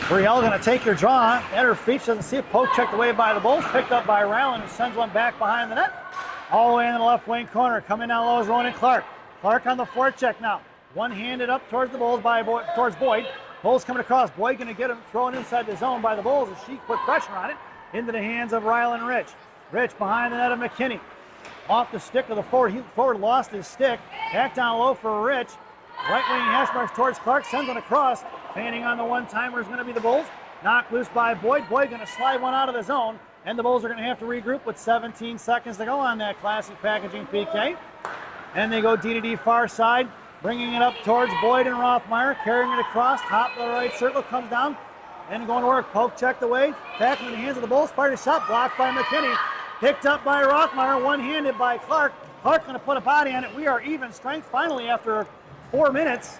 Brielle going to take your draw. At her feet, doesn't see it. Poke checked away by the Bulls. Picked up by Ryland and sends one back behind the net. All the way in the left wing corner. Coming down low is Ronan Clark. Clark on the forecheck now. One-handed up towards the Bulls towards Boyd. Bulls coming across. Boyd going to get him thrown inside the zone by the Bulls as she put pressure on it. Into the hands of Ryland Rich. Rich behind the net of McKinney. Off the stick of the forward. Forward lost his stick. Back down low for Rich. Right wing hash marks towards Clark. Sends one across. Fanning on the one-timer is going to be the Bulls. Knocked loose by Boyd. Boyd going to slide one out of the zone. And the Bulls are going to have to regroup with 17 seconds to go on that Classic Packaging PK. And they go D to D far side. bringing it up towards Boyd and Rothmeyer, carrying it across, top of the right circle, comes down, and going to work. Poke checked away, back in the hands of the Bulls, fired a shot, blocked by McKinney, picked up by Rothmeyer, one-handed by Clark. Clark going to put a body on it. We are even strength finally after 4 minutes.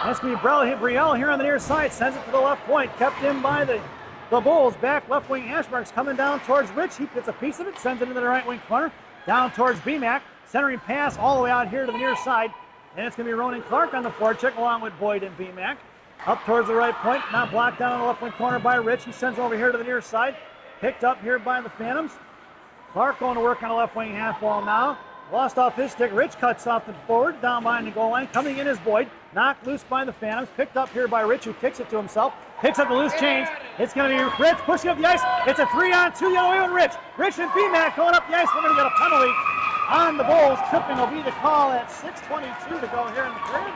That's going to be Brielle here on the near side, sends it to the left point, kept in by the Bulls. Back left wing, Ashmark's coming down towards Rich. He gets a piece of it, sends it into the right wing corner, down towards BMAC. Centering pass all the way out here to the near side. And it's going to be Ronan Clark on the forecheck along with Boyd and BMAC. Up towards the right point, now blocked down on the left wing corner by Rich. He sends it over here to the near side. Picked up here by the Phantoms. Clark going to work on the left wing half wall now. Lost off his stick. Rich cuts off the forward, down behind the goal line. Coming in is Boyd. Knocked loose by the Phantoms. Picked up here by Rich, who kicks it to himself. Picks up the loose change. It's going to be Rich pushing up the ice. It's a 3-on-2 yellow wave with Rich. Rich and BMAC going up the ice. We're going to get a penalty on the Bulls. Tripping will be the call at 6:22 to go here in the third.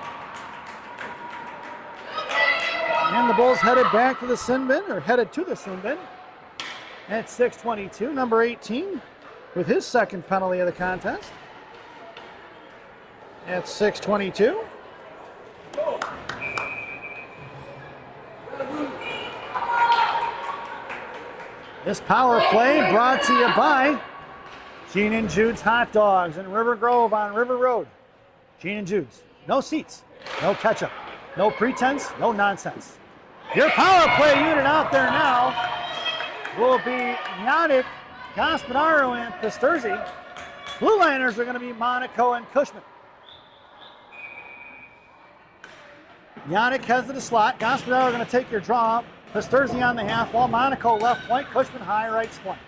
And the Bulls headed back to the sin bin, or headed to the sin bin at 6:22. Number 18 with his second penalty of the contest at 6:22. This power play brought to you by Gene and Jude's Hot Dogs in River Grove on River Road. Gene and Jude's. No seats, no ketchup, no pretense, no nonsense. Your power play unit out there now will be Yannick, Gaspadaro, and Pisturzi. Blue Liners are going to be Monaco and Cushman. Yannick heads to the slot. Gaspadaro going to take your draw. Pisturzi on the half wall. Monaco left point. Cushman high right point.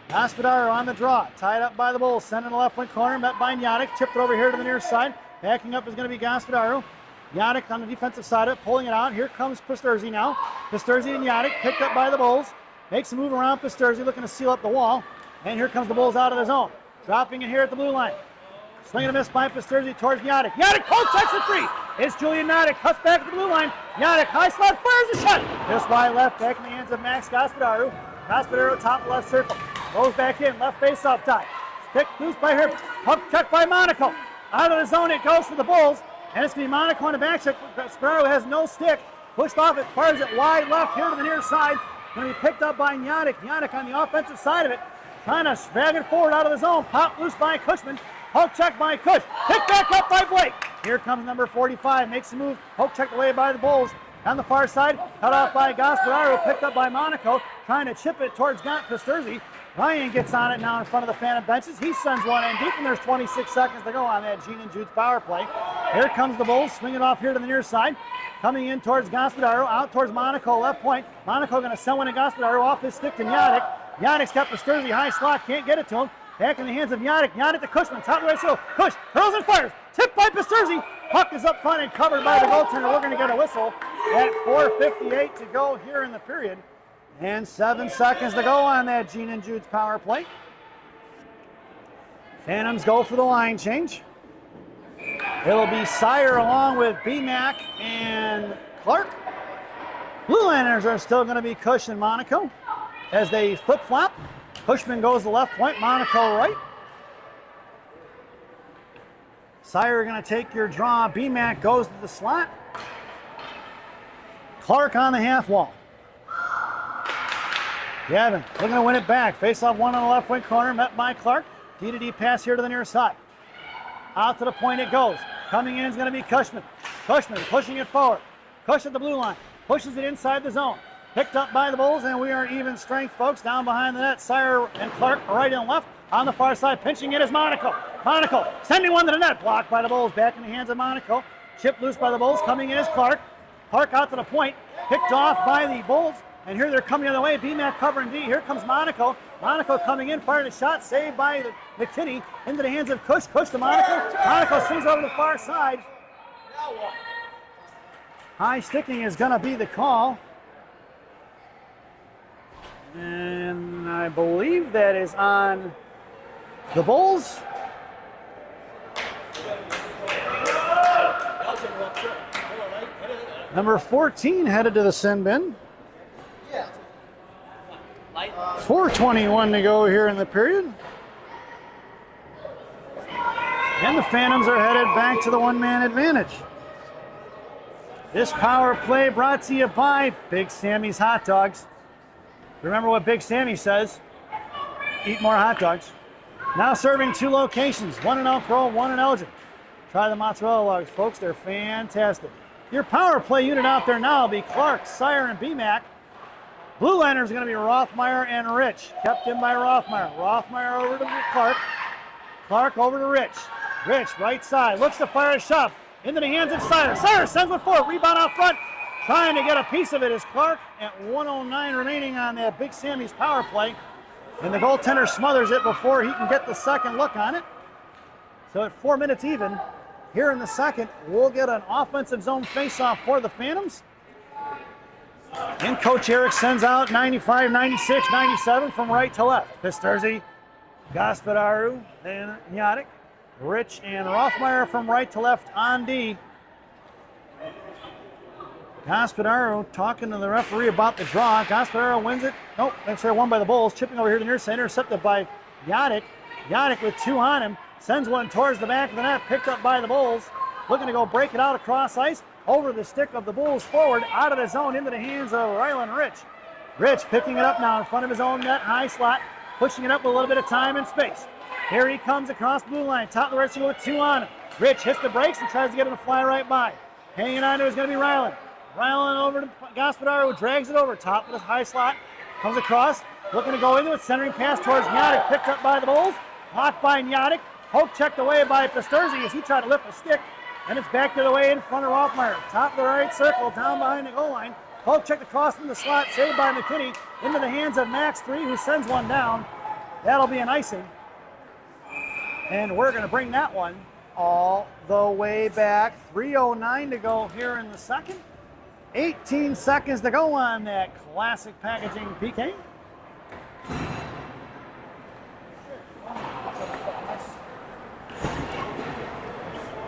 Gaspadaro on the draw. Tied up by the Bulls. Sent in the left wing corner. Met by Yannick. Chipped it over here to the near side. Backing up is going to be Gaspadaro. Yannick on the defensive side of it. Pulling it out. Here comes Pisturzi now. Pisturzi and Yannick picked up by the Bulls. Makes a move around Pisturzi, looking to seal up the wall. And here comes the Bulls out of the zone. Dropping it here at the blue line. Swing and a miss by Pisturzi towards Yannick. Yannick poke checks it free. It's Julian Yannick. Cuts back at the blue line. Yannick high slot fires a shot. Just wide left, back in the hands of Max Gaspadaro. Gaspadaro top left circle. Goes back in, left face off tie. Stick loose by her. Puck check by Monaco. Out of the zone it goes for the Bulls. And it's going to be Monaco on the back check. Gaspadaro has no stick. Pushed off it, fires it wide left here to the near side. Going to be picked up by Yannick. Yannick on the offensive side of it. Trying to drag it forward out of the zone. Pop loose by Cushman. Poke check by Cush. Picked back up by Blake. Here comes number 45. Makes the move. Poke checked away by the Bulls. On the far side, cut off by Gaspadaro. Picked up by Monaco. Trying to chip it towards Pisturzi. Ryan gets on it now in front of the Phantom benches. He sends one in deep, and there's 26 seconds to go on that Gene and Jude's power play. Here comes the Bulls. Swinging off here to the near side. Coming in towards Gaspadaro. Out towards Monaco. Left point. Monaco going to send one to Gaspadaro off his stick to Yannick. Yannick's got Pisturzi high slot. Can't get it to him. Back in the hands of Yannick. Yannick to Cushman. Top right circle. Cush hurls and fires. Tipped by Pisturzi. Puck is up front and covered by the goaltender. We're going to get a whistle at 4:58 to go here in the period. And 7 seconds to go on that Gene and Jude's power play. Phantoms go for the line change. It'll be Sire along with BMAC and Clark. Blue Liners are still going to be Cush and Monaco as they flip-flop. Cushman goes to left point, Monaco right. Sire going to take your draw. BMAC goes to the slot. Clark on the half wall. Gavin looking to win it back. Face off one on the left wing corner, met by Clark. D-to-D pass here to the near side. Out to the point it goes. Coming in is going to be Cushman. Cushman pushing it forward. Cush at the blue line. Pushes it inside the zone. Picked up by the Bulls, and we are even strength, folks. Down behind the net, Sire and Clark right and left. On the far side, pinching it is Monaco. Monaco sending one to the net. Blocked by the Bulls. Back in the hands of Monaco. Chipped loose by the Bulls. Coming in is Clark. Clark out to the point. Picked off by the Bulls. And here they're coming the other way. BMAC covering D. Here comes Monaco. Monaco coming in, firing a shot. Saved by McKinney. Into the hands of Cush. Cush to Monaco. Monaco swings over the far side. High sticking is going to be the call. And I believe that is on the Bulls. Number 14 headed to the sin bin. 4:21 to go here in the period. And the Phantoms are headed back to the one-man advantage. This power play brought to you by Big Sammy's Hot Dogs. Remember what Big Sammy says, eat more hot dogs. Now serving 2 locations, one in Elk Grove, one in Elgin. Try the mozzarella logs, folks, they're fantastic. Your power play unit out there now will be Clark, Sire, and BMAC. Blue liners are going to be Rothmeyer and Rich, kept in by Rothmeyer. Rothmeyer over to Clark, Clark over to Rich. Rich, right side, looks to fire a shot into the hands of Sire. Sire sends one forward, rebound out front. Trying to get a piece of it is Clark at 1:09 remaining on that Big Sammy's power play. And the goaltender smothers it before he can get the second look on it. So at 4 minutes even, here in the second, we'll get an offensive zone faceoff for the Phantoms. And Coach Eric sends out 95, 96, 97 from right to left. Pisturzi, Gospodaru, and Nyadik. Rich and Rothmeyer from right to left on D. Gospodaru talking to the referee about the draw. Gospodaru wins it. Nope, that's won by the Bulls. Chipping over here to the near side, intercepted by Nyadik. Nyadik with 2 on him. Sends one towards the back of the net, picked up by the Bulls. Looking to go break it out across ice. Over the stick of the Bulls forward, out of the zone, into the hands of Rylan Rich. Rich picking it up now in front of his own net, high slot. Pushing it up with a little bit of time and space. Here he comes across the blue line. Top of the red circle with 2 on him. Rich hits the brakes and tries to get him to fly right by. Hanging on to is going to be Rylan. Rylan over to Gospodaru, drags it over. Top of the high slot. Comes across. Looking to go into it. Centering pass towards Nyadik. Picked up by the Bulls. Blocked by Nyadik. Poke checked away by Pisturzi as he tried to lift the stick. And it's back to the way in front of Rothmeyer. Top of the right circle, down behind the goal line. Poke checked across from the slot. Saved by McKinney. Into the hands of Max 3, who sends one down. That'll be an icing. And we're going to bring that one all the way back. 3:09 to go here in the second. 18 seconds to go on that classic packaging PK.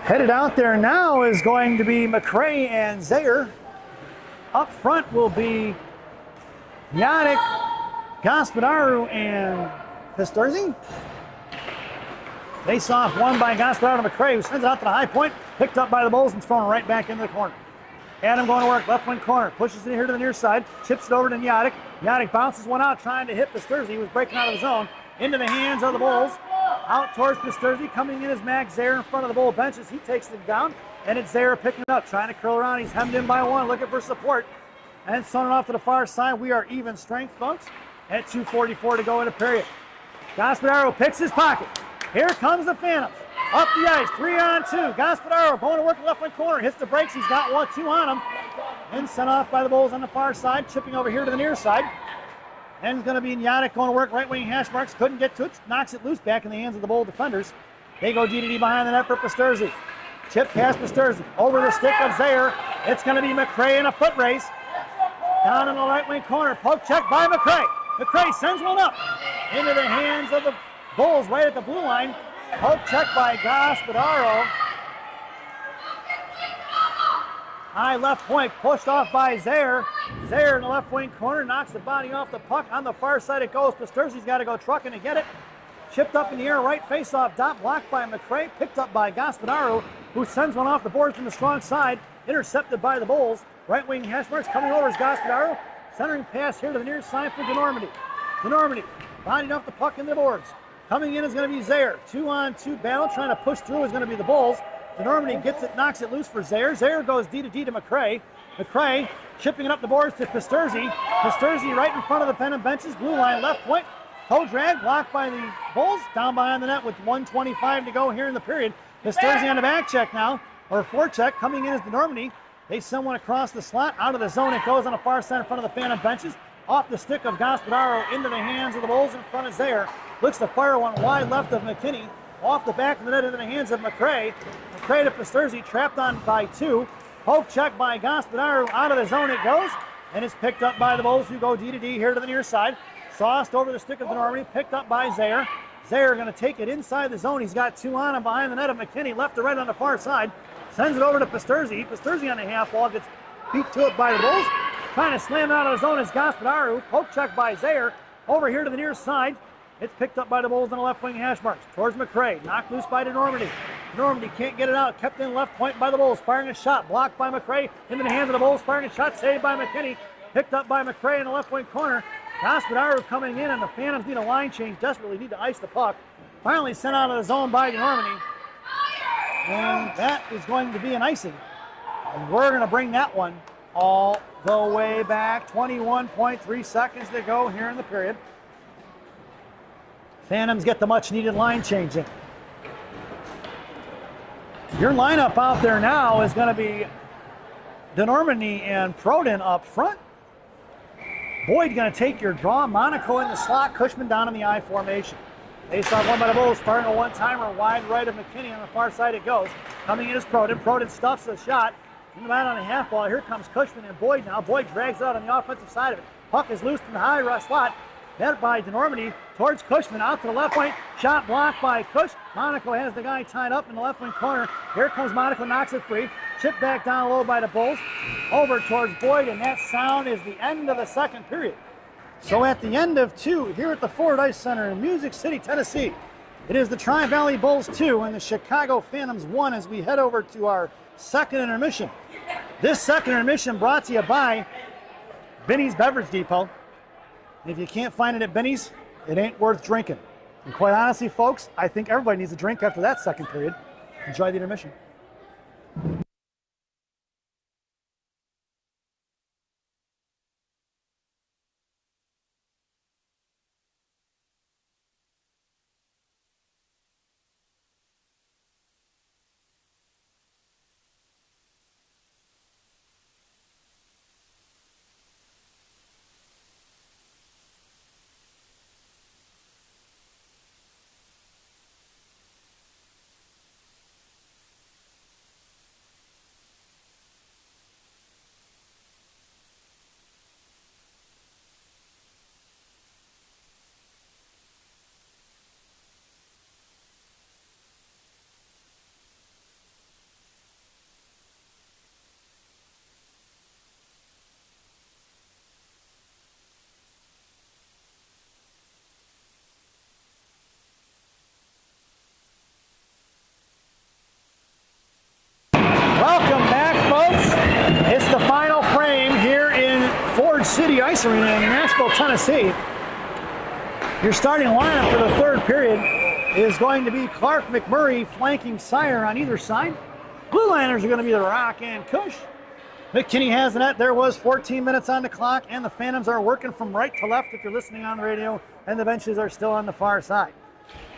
Headed out there now is going to be McCray and Zayer. Up front will be Nyadik, Gospodaru, and Pisturzi. Face off won by Gospodaru to McCray, who sends it out to the high point. Picked up by the Bulls and thrown right back into the corner. Adam going to work, left wing corner. Pushes it here to the near side. Chips it over to Nyadik. Nyadik bounces one out, trying to hit Pisturzi. He was breaking out of the zone. Into the hands of the Bulls. Out towards Pisturzi. Coming in is Max Zayer in front of the Bull benches. He takes it down. And it's Zayer picking it up. Trying to curl around. He's hemmed in by one. Looking for support. And throwing it off to the far side. We are even strength, folks. At 2:44 to go in the period. Gospodaru picks his pocket. Here comes the Phantoms. Up the ice, 3-on-2. Gospodaru going to work the left wing corner. Hits the brakes. He's got 1-2 on him. And sent off by the Bulls on the far side. Chipping over here to the near side. And it's going to be Nyadik going to work right wing hash marks. Couldn't get to it. Knocks it loose back in the hands of the Bull defenders. They go D-to-D behind the net for Pisturzi. Chip past Pisturzi. Over the stick of Zayer. It's going to be McCray in a foot race. Down in the right wing corner. Poke check by McCray. McCray sends one up. Into the hands of the Bulls right at the blue line. Poke check by Gospodaru. High left point pushed off by Zayer. Zayer in the left wing corner knocks the body off the puck. On the far side it goes. Pisturzi's got to go trucking to get it. Chipped up in the air, right face-off dot, blocked by McCray. Picked up by Gospodaru, who sends one off the boards from the strong side. Intercepted by the Bulls. Right wing hash marks coming over is Gospodaru. Centering pass here to the near side for DeNormandy. DeNormandy bodied off the puck in the boards. Coming in is going to be Zayer. 2-on-2 battle. Trying to push through is going to be the Bulls. DeNormandy gets it, knocks it loose for Zayer. Zayer goes D-to-D to McCray. McCray chipping it up the boards to Pisturzi. Pisturzi right in front of the Phantom benches. Blue line left point. Toe drag blocked by the Bulls. Down behind the net with 1:25 to go here in the period. Pisturzi on the back check now. Or forecheck. Coming in is DeNormandy. They send one across the slot. Out of the zone. It goes on the far side in front of the Phantom benches. Off the stick of Gospodaru into the hands of the Bulls in front of Zayer. Looks to fire one wide left of McKinney. Off the back of the net into the hands of McCray. McCray to Pisturzi, trapped on by 2. Poke check by Gospodaru. Out of the zone it goes. And it's picked up by the Bulls, who go D-to-D here to the near side. Sauced over the stick of DeNormandy. Picked up by Zayer. Zayer going to take it inside the zone. He's got 2 on him behind the net of McKinney. Left to right on the far side. Sends it over to Pisturzi. Pisturzi on the half wall gets beat to it by the Bulls. Trying to slam it out of the zone is Gospodaru. Poke check by Zayer. Over here to the near side. It's picked up by the Bulls on the left wing hash marks. Towards McCray. Knocked loose by DeNormandy. Normandy can't get it out. Kept in left point by the Bulls. Firing a shot. Blocked by McRae. Into the hands of the Bulls. Firing a shot. Saved by McKinney. Picked up by McRae in the left wing corner. Gaspadaro coming in, and the Phantoms need a line change. Desperately need to ice the puck. Finally sent out of the zone by Normandy. And that is going to be an icing. And we're going to bring that one all the way back. 21.3 seconds to go here in the period. Phantoms get the much needed line change in. Your lineup out there now is going to be DeNormandie and Proden up front. Boyd going to take your draw. Monaco in the slot. Cushman down in the I formation. Face off one by the Bulls, firing a one-timer wide right of McKinney. On the far side it goes. Coming in is Proden. Proden stuffs the shot. In the man on the half wall. Here comes Cushman and Boyd now. Boyd drags out on the offensive side of it. Puck is loose in the high rush slot. Met by DeNormandy towards Cushman. Out to the left point. Shot blocked by Cush. Monaco has the guy tied up in the left wing corner. Here comes Monaco, knocks it free. Chipped back down low by the Bulls. Over towards Boyd, and that sound is the end of the second period. So at the end of 2 here at the Ford Ice Center in Music City, Tennessee, it is the Tri-Valley Bulls 2 and the Chicago Phantoms 1 as we head over to our second intermission. This second intermission brought to you by Benny's Beverage Depot. And if you can't find it at Benny's, it ain't worth drinking. And quite honestly, folks, I think everybody needs a drink after that second period. Enjoy the intermission. Welcome back, folks. It's the final frame here in Ford City Ice Arena in Nashville, Tennessee. Your starting lineup for the third period is going to be Clark, McMurray flanking Sire on either side. Blue Liners are going to be the Rock and Cush. McKinney has the net. There was 14 minutes on the clock, and the Phantoms are working from right to left if you're listening on the radio, and the benches are still on the far side.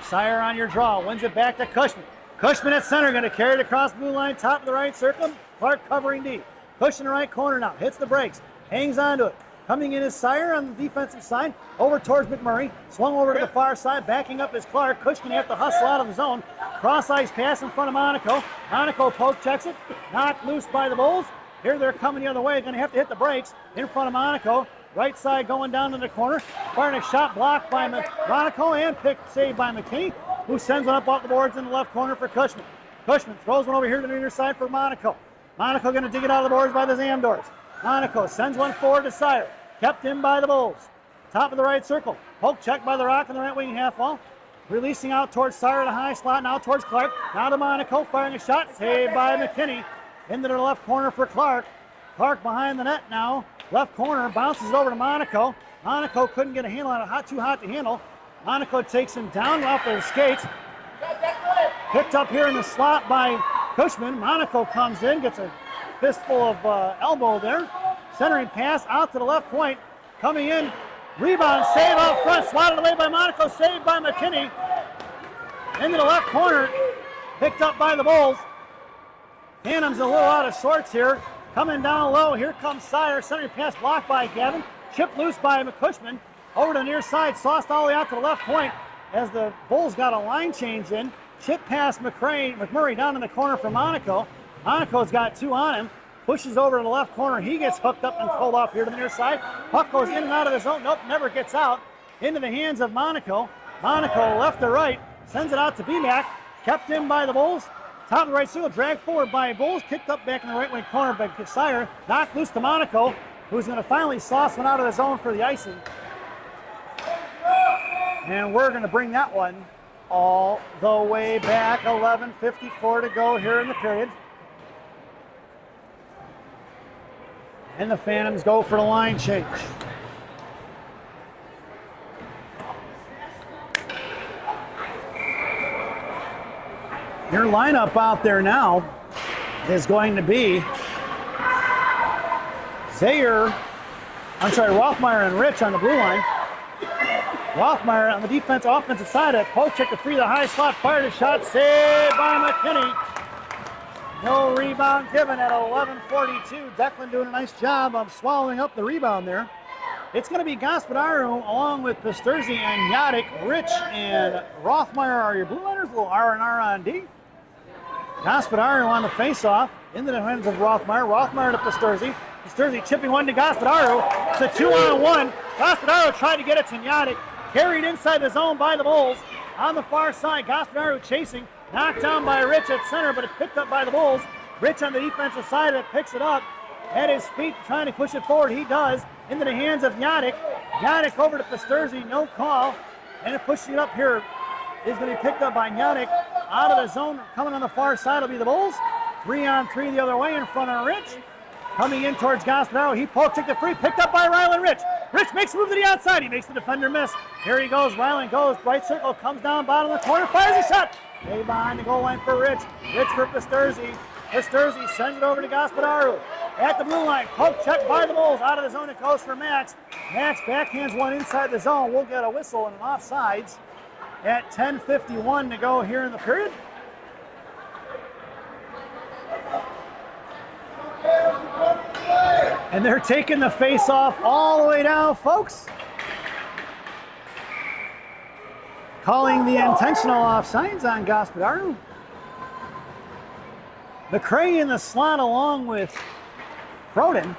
Sire on your draw, wins it back to Cushman. Cushman at center, going to carry it across blue line, top of the right circle. Clark covering D. Cushman in the right corner now, hits the brakes, hangs onto it. Coming in is Sire on the defensive side, over towards McMurray. Swung over to the far side, backing up is Clark. Cushman have to hustle out of the zone. Cross ice pass in front of Monaco. Monaco poke checks it, knocked loose by the Bulls. Here they're coming the other way, going to have to hit the brakes in front of Monaco. Right side going down to the corner. Firing a shot blocked by Monaco and saved by McKinney, who sends one up off the boards in the left corner for Cushman. Cushman throws one over here to the near side for Monaco. Monaco going to dig it out of the boards by the Zamdors. Monaco sends one forward to Sire. Kept in by the Bulls. Top of the right circle. Poke check by the Rock in the right wing half wall. Releasing out towards Sire in a high slot. Now towards Clark. Now to Monaco. Firing a shot. Saved by McKinney. Into the left corner for Clark. Clark behind the net now. Left corner. Bounces it over to Monaco. Monaco couldn't get a handle on it. Too hot to handle. Monaco takes him down off of the skates. Picked up here in the slot by Cushman. Monaco comes in. Gets a fistful of elbow there. Centering pass out to the left point. Coming in. Rebound. Save out front. Swatted away by Monaco. Saved by McKinney. Into the left corner. Picked up by the Bulls. Phantoms a little out of sorts here. Coming down low. Here comes Sire. Centering pass blocked by Gavin. Chipped loose by Cushman. Over to the near side. Sauced all the way out to the left point as the Bulls got a line change in. Chip past McMurray down in the corner for Monaco. Monaco's got two on him. Pushes over to the left corner. He gets hooked up and pulled off here to the near side. Puck goes in and out of the zone. Nope, never gets out. Into the hands of Monaco. Monaco left to right. Sends it out to BMAC. Kept in by the Bulls. Top of the right circle. Dragged forward by Bulls. Kicked up back in the right wing corner by Sire. Knocked loose to Monaco, who's going to finally sauce one out of the zone for the icing. And we're going to bring that one all the way back. 11:54 to go here in the period. And the Phantoms go for the line change. Your lineup out there now is going to be Rothmeyer and Rich on the blue line. Rothmeyer on the offensive side at poke check to free the high slot, fired a shot, saved by McKinney. No rebound given at 11:42. Declan doing a nice job of swallowing up the rebound there. It's going to be Gospodaru along with Pisturzi and Yadik. Rich and Rothmeyer are your blue liners, a little R&R on D. Gospodaru on the face-off into the hands of Rothmeyer. Rothmeyer to Pisturzi. Pisturzi chipping one to Gospodaru. It's a 2-on-1. Gospodaru tried to get it to Yadik. Carried inside the zone by the Bulls. On the far side, Gospodaru chasing. Knocked down by Rich at center, but it's picked up by the Bulls. Rich on the defensive side of it picks it up. At his feet, trying to push it forward. He does. Into the hands of Yadik. Yadik over to Pisturzi. No call. And it pushing it up here is going to be picked up by Yadik. Out of the zone, coming on the far side will be the Bulls. 3-on-3 the other way in front of Rich. Coming in towards Gospodaru. He poke checked it free. Picked up by Rylan Rich. Rich makes a move to the outside. He makes the defender miss. Here he goes. Rylan goes. Right circle. Comes down bottom of the corner. Fires a shot. Way behind the goal line for Rich. Rich for Pisturzi. Pisturzi sends it over to Gospodaru. At the blue line. Poke check by the Bulls. Out of the zone it goes for Max. Max backhands one inside the zone. We'll get a whistle and an offsides at 10:51 to go here in the period. And they're taking the face-off all the way down, folks. Calling the intentional offsides on Gospodaru. McCray in the slot along with Cronin.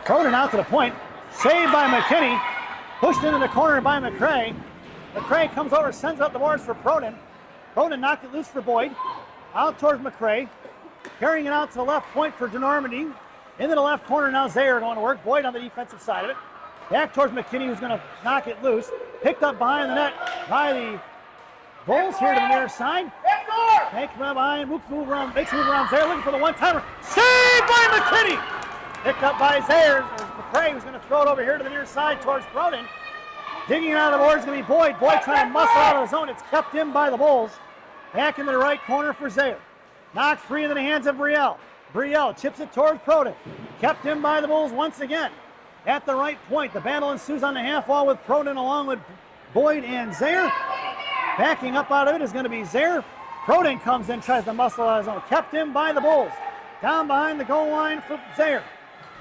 Cronin out to the point. Saved by McKinney. Pushed into the corner by McCray. McCray comes over, sends up the boards for Cronin. Cronin knocked it loose for Boyd. Out towards McCray. Carrying it out to the left point for DeNormandy. Into the left corner now, Zaire going to work. Boyd on the defensive side of it. Back towards McKinney, who's going to knock it loose. Picked up behind the net by the Bulls here to the near side. Hank from behind, makes a move around Zaire, looking for the one-timer. Saved by McKinney! Picked up by Zaire. There's McCray, who's going to throw it over here to the near side towards Cronin. Digging it out of the board is going to be Boyd. Boyd trying to muscle out of the zone. It's kept in by the Bulls. Back into the right corner for Zaire. Knocked free into the hands of Brielle. Brielle chips it towards Cronin. Kept in by the Bulls once again. At the right point, the battle ensues on the half wall with Cronin along with Boyd and Zaire. Backing up out of it is going to be Zaire. Cronin comes in, tries to muscle out of his own. Kept in by the Bulls. Down behind the goal line for Zaire.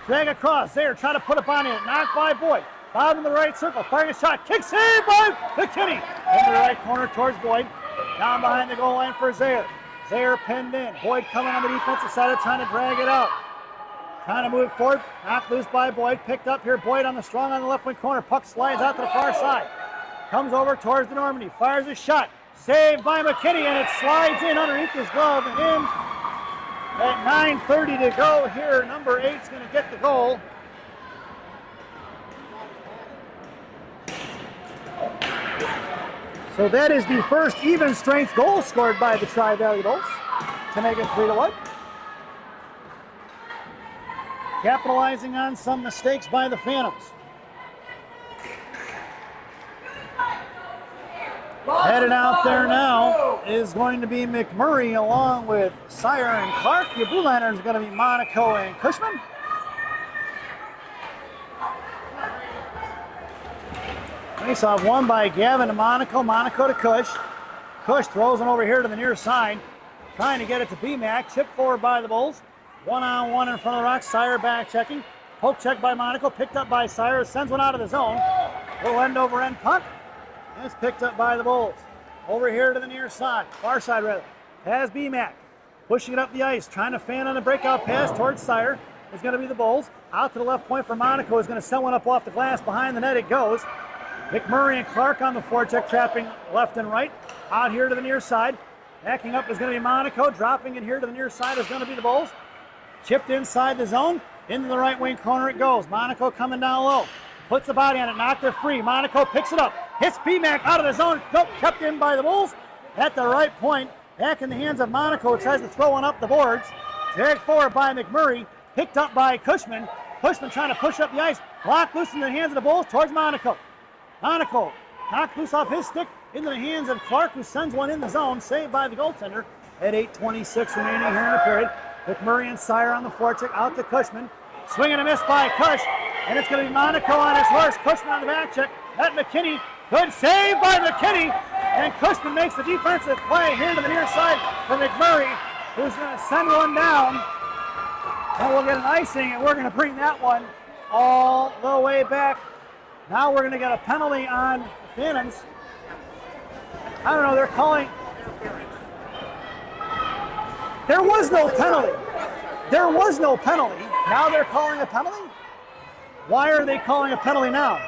Drag across. Zaire trying to put up on it. Knocked by Boyd. Bottom of the right circle. Firing a shot. Kick save by McKinney. Into the right corner towards Boyd. Down behind the goal line for Zaire. Zaire pinned in. Boyd coming on the defensive side, trying to drag it out. Trying to move it forward. Knocked loose by Boyd. Picked up here. Boyd on the strong on the left wing corner. Puck slides out to the far side. Comes over towards the Normandy. Fires a shot. Saved by McKinney, and it slides in underneath his glove and in. At 9:30 to go here, number 8's going to get the goal. So that is the first even strength goal scored by the Tri-Valley Bulls to make it 3-1. Capitalizing on some mistakes by the Phantoms. Headed out there now is going to be McMurray along with Sire and Clark. Your blue liner is going to be Monaco and Cushman. Face-off won by Gavin to Monaco. Monaco to Cush. Cush throws it over here to the near side. Trying to get it to BMAC. Chip forward by the Bulls. One-on-one in front of the Rocks. Sire back checking. Poke check by Monaco. Picked up by Sire. Sends one out of the zone. Little end-over-end puck. And it's picked up by the Bulls. Over here to the near side. Far side, rather. Has BMAC. Pushing it up the ice. Trying to fan on a breakout pass towards Sire. Is going to be the Bulls. Out to the left point for Monaco. Is going to send one up off the glass. Behind the net it goes. McMurray and Clark on the forecheck, trapping left and right. Out here to the near side. Backing up is going to be Monaco. Dropping it here to the near side is going to be the Bulls. Chipped inside the zone. Into the right wing corner it goes. Monaco coming down low. Puts the body on it. Knocked it free. Monaco picks it up. Hits BMAC out of the zone. Nope, kept in by the Bulls. at the right point. Back in the hands of Monaco, who tries to throw one up the boards. Dragged forward by McMurray. Picked up by Cushman. Cushman trying to push up the ice. Blocked loose in the hands of the Bulls towards Monaco. Monaco knocked loose off his stick into the hands of Clark, who sends one in the zone. Saved by the goaltender at 8:26 remaining here in the period. McMurray and Sire on the forecheck. Out to Cushman. Swing and a miss by Cush. And it's going to be Monaco on his horse. Cushman on the back check. At McKinney. Good save by McKinney. And Cushman makes the defensive play here to the near side for McMurray, who's going to send one down. And we'll get an icing, and we're going to bring that one all the way back. Now we're going to get a penalty on the Phantoms. I don't know, they're calling. There was no penalty. There was no penalty. Now they're calling a penalty? Why are they calling a penalty now?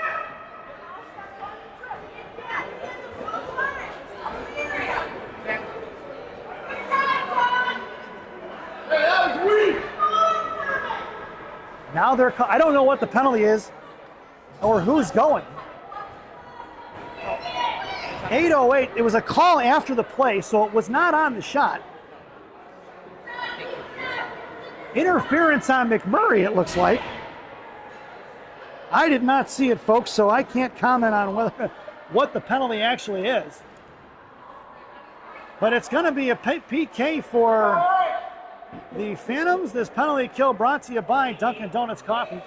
Now I don't know what the penalty is or who's going. 8:08, it was a call after the play, so it was not on the shot. Interference on McMurray, it looks like. I did not see it, folks, so I can't comment on what the penalty actually is. But it's going to be a PK for the Phantoms. This penalty kill brought to you by Dunkin' Donuts Coffee.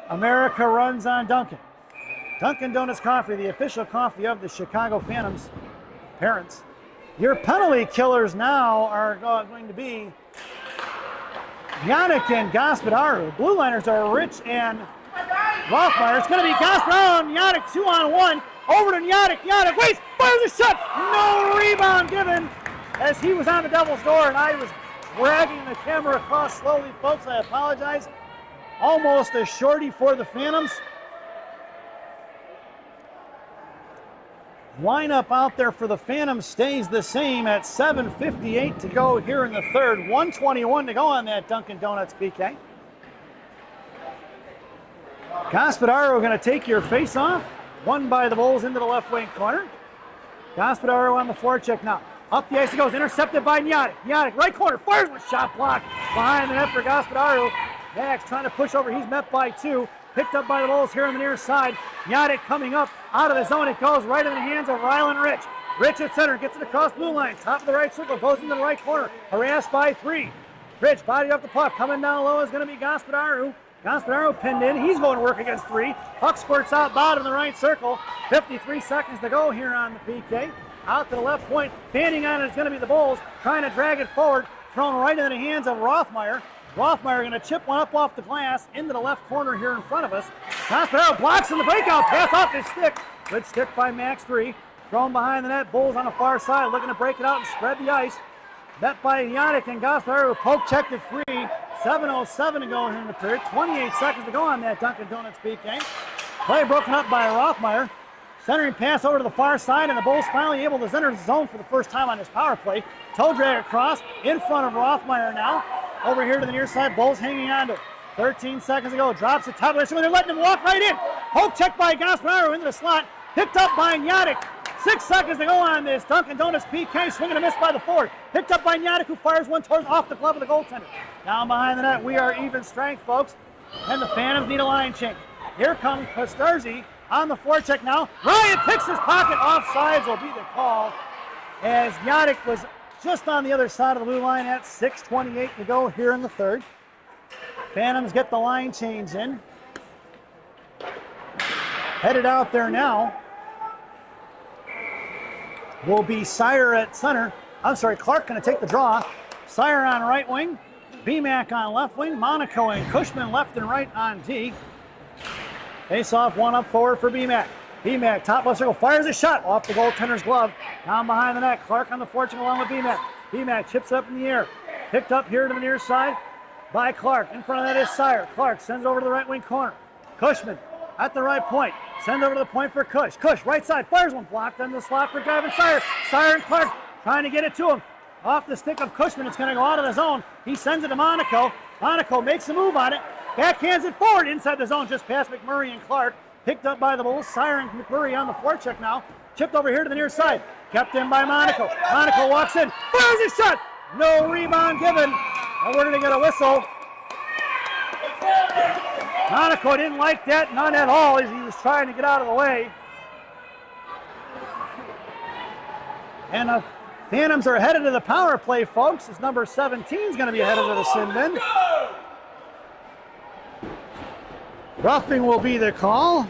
America runs on Dunkin'. Dunkin' Donuts Coffee, the official coffee of the Chicago Phantoms. Parents, your penalty killers now are going to be Yannick and Gospodaru. Blue liners are Rich and Rothmeyer. It's going to be Gospodaru and Yannick 2-on-1. Over to Yannick. Yannick waits, fires a shot. No rebound given as he was on the devil's door, and I was dragging the camera across slowly, folks. I apologize. Almost a shorty for the Phantoms. Lineup out there for the Phantoms stays the same at 7:58 to go here in the third. 1:21 to go on that Dunkin' Donuts PK. Gospodaru going to take your face off. Won by the Bulls into the left wing corner. Gospodaru on the forecheck now. Up the ice he goes, intercepted by Yannick. Yannick, right corner, fires one, shot blocked behind the net for Gospodaru. Max trying to push over, he's met by two. Picked up by the Bulls here on the near side. Yannick coming up out of the zone. It goes right in the hands of Rylan Rich. Rich at center, gets it across blue line. Top of the right circle, goes into the right corner. Harassed by three. Rich, body off the puck. Coming down low is going to be Gospodaru. Gospodaru pinned in. He's going to work against three. Puck squirts out bottom of the right circle. 53 seconds to go here on the PK. Out to the left point. Fanning on it is going to be the Bulls. Trying to drag it forward. Thrown right into the hands of Rothmeyer. Rothmeyer going to chip one up off the glass into the left corner here in front of us. Gospodaru blocks in the breakout pass off his stick. Good stick by Max 3. Thrown behind the net. Bulls on the far side looking to break it out and spread the ice. Met by Yannick and Gospodaru. Poke checked it free. 7:07 to go here in the period. 28 seconds to go on that Dunkin' Donuts PK. Play broken up by Rothmeyer. Centering pass over to the far side, and the Bulls finally able to enter the zone for the first time on this power play. Toe drag across in front of Rothmeyer now. Over here to the near side, Bulls hanging on to it. 13 seconds ago, drops the top of the they're letting him walk right in. Poke check by Gospodaru into the slot. Picked up by Yannick. 6 seconds to go on this Dunkin' Donuts PK. Swinging a miss by the forward. Picked up by Yannick, who fires one towards off the glove of the goaltender. Down behind the net, we are even strength, folks. And the Phantoms need a line change. Here comes Pastarzi on the forecheck now. Ryan picks his pocket. Offsides will be the call, as Yannick was just on the other side of the blue line at 6:28 to go here in the third. Phantoms get the line change in. Headed out there now will be Sire at center. I'm sorry, Clark going to take the draw. Sire on right wing. BMAC on left wing. Monaco and Cushman left and right on D. Face off, one up forward for BMAC. BMAC, top left circle, fires a shot off the goaltender's glove. Down behind the net, Clark on the forecheck along with BMAC. BMAC chips up in the air. Picked up here to the near side by Clark. In front of that is Sire. Clark sends it over to the right wing corner. Cushman at the right point. Sends over to the point for Cush. Cush, right side, fires one, blocked in the slot for Gavin Sire. Sire and Clark trying to get it to him. Off the stick of Cushman, it's going to go out of the zone. He sends it to Monaco. Monaco makes a move on it. Backhands it forward inside the zone, just past McMurray and Clark. Picked up by the Bulls. Sire and McMurray on the forecheck now. Chipped over here to the near side. Kept in by Monaco. Monaco walks in. Fires his shot. No rebound given. And we're going to get a whistle. Monaco didn't like that, none at all, as he was trying to get out of the way. And the Phantoms are headed to the power play, folks, as number 17 is going to be headed to the sin bin. Roughing will be the call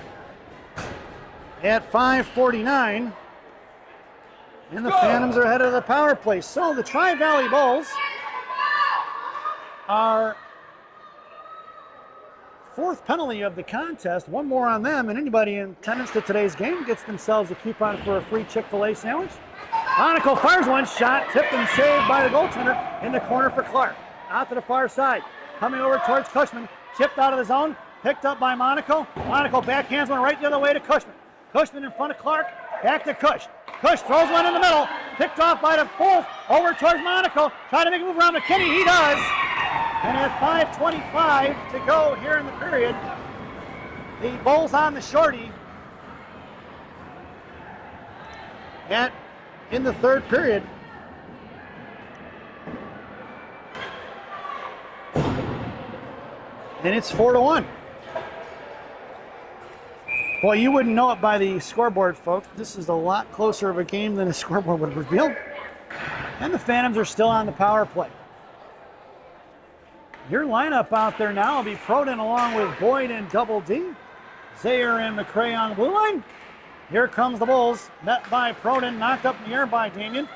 at 5:49. And the Phantoms are headed to the power play. So the Tri-Valley Bulls are fourth penalty of the contest. One more on them, and anybody in attendance to today's game gets themselves a coupon for a free Chick-fil-A sandwich. Monaco fires one shot, tipped and saved by the goaltender in the corner for Clark. Out to the far side, coming over towards Cushman. Chipped out of the zone, picked up by Monaco. Monaco backhands one right the other way to Cushman. Cushman in front of Clark, back to Cush. Cush throws one in the middle, picked off by the Bulls, over towards Monaco. Trying to make a move around McKinney, he does. And at 5:25 to go here in the period, the Bulls on the shorty in the third period. And it's 4-1. Boy, you wouldn't know it by the scoreboard, folks. This is a lot closer of a game than the scoreboard would reveal. And the Phantoms are still on the power play. Your lineup out there now will be Proden along with Boyd and Double D. Zayer and McCray on the blue line. Here comes the Bulls. Met by Proden, knocked up in the air by Damien.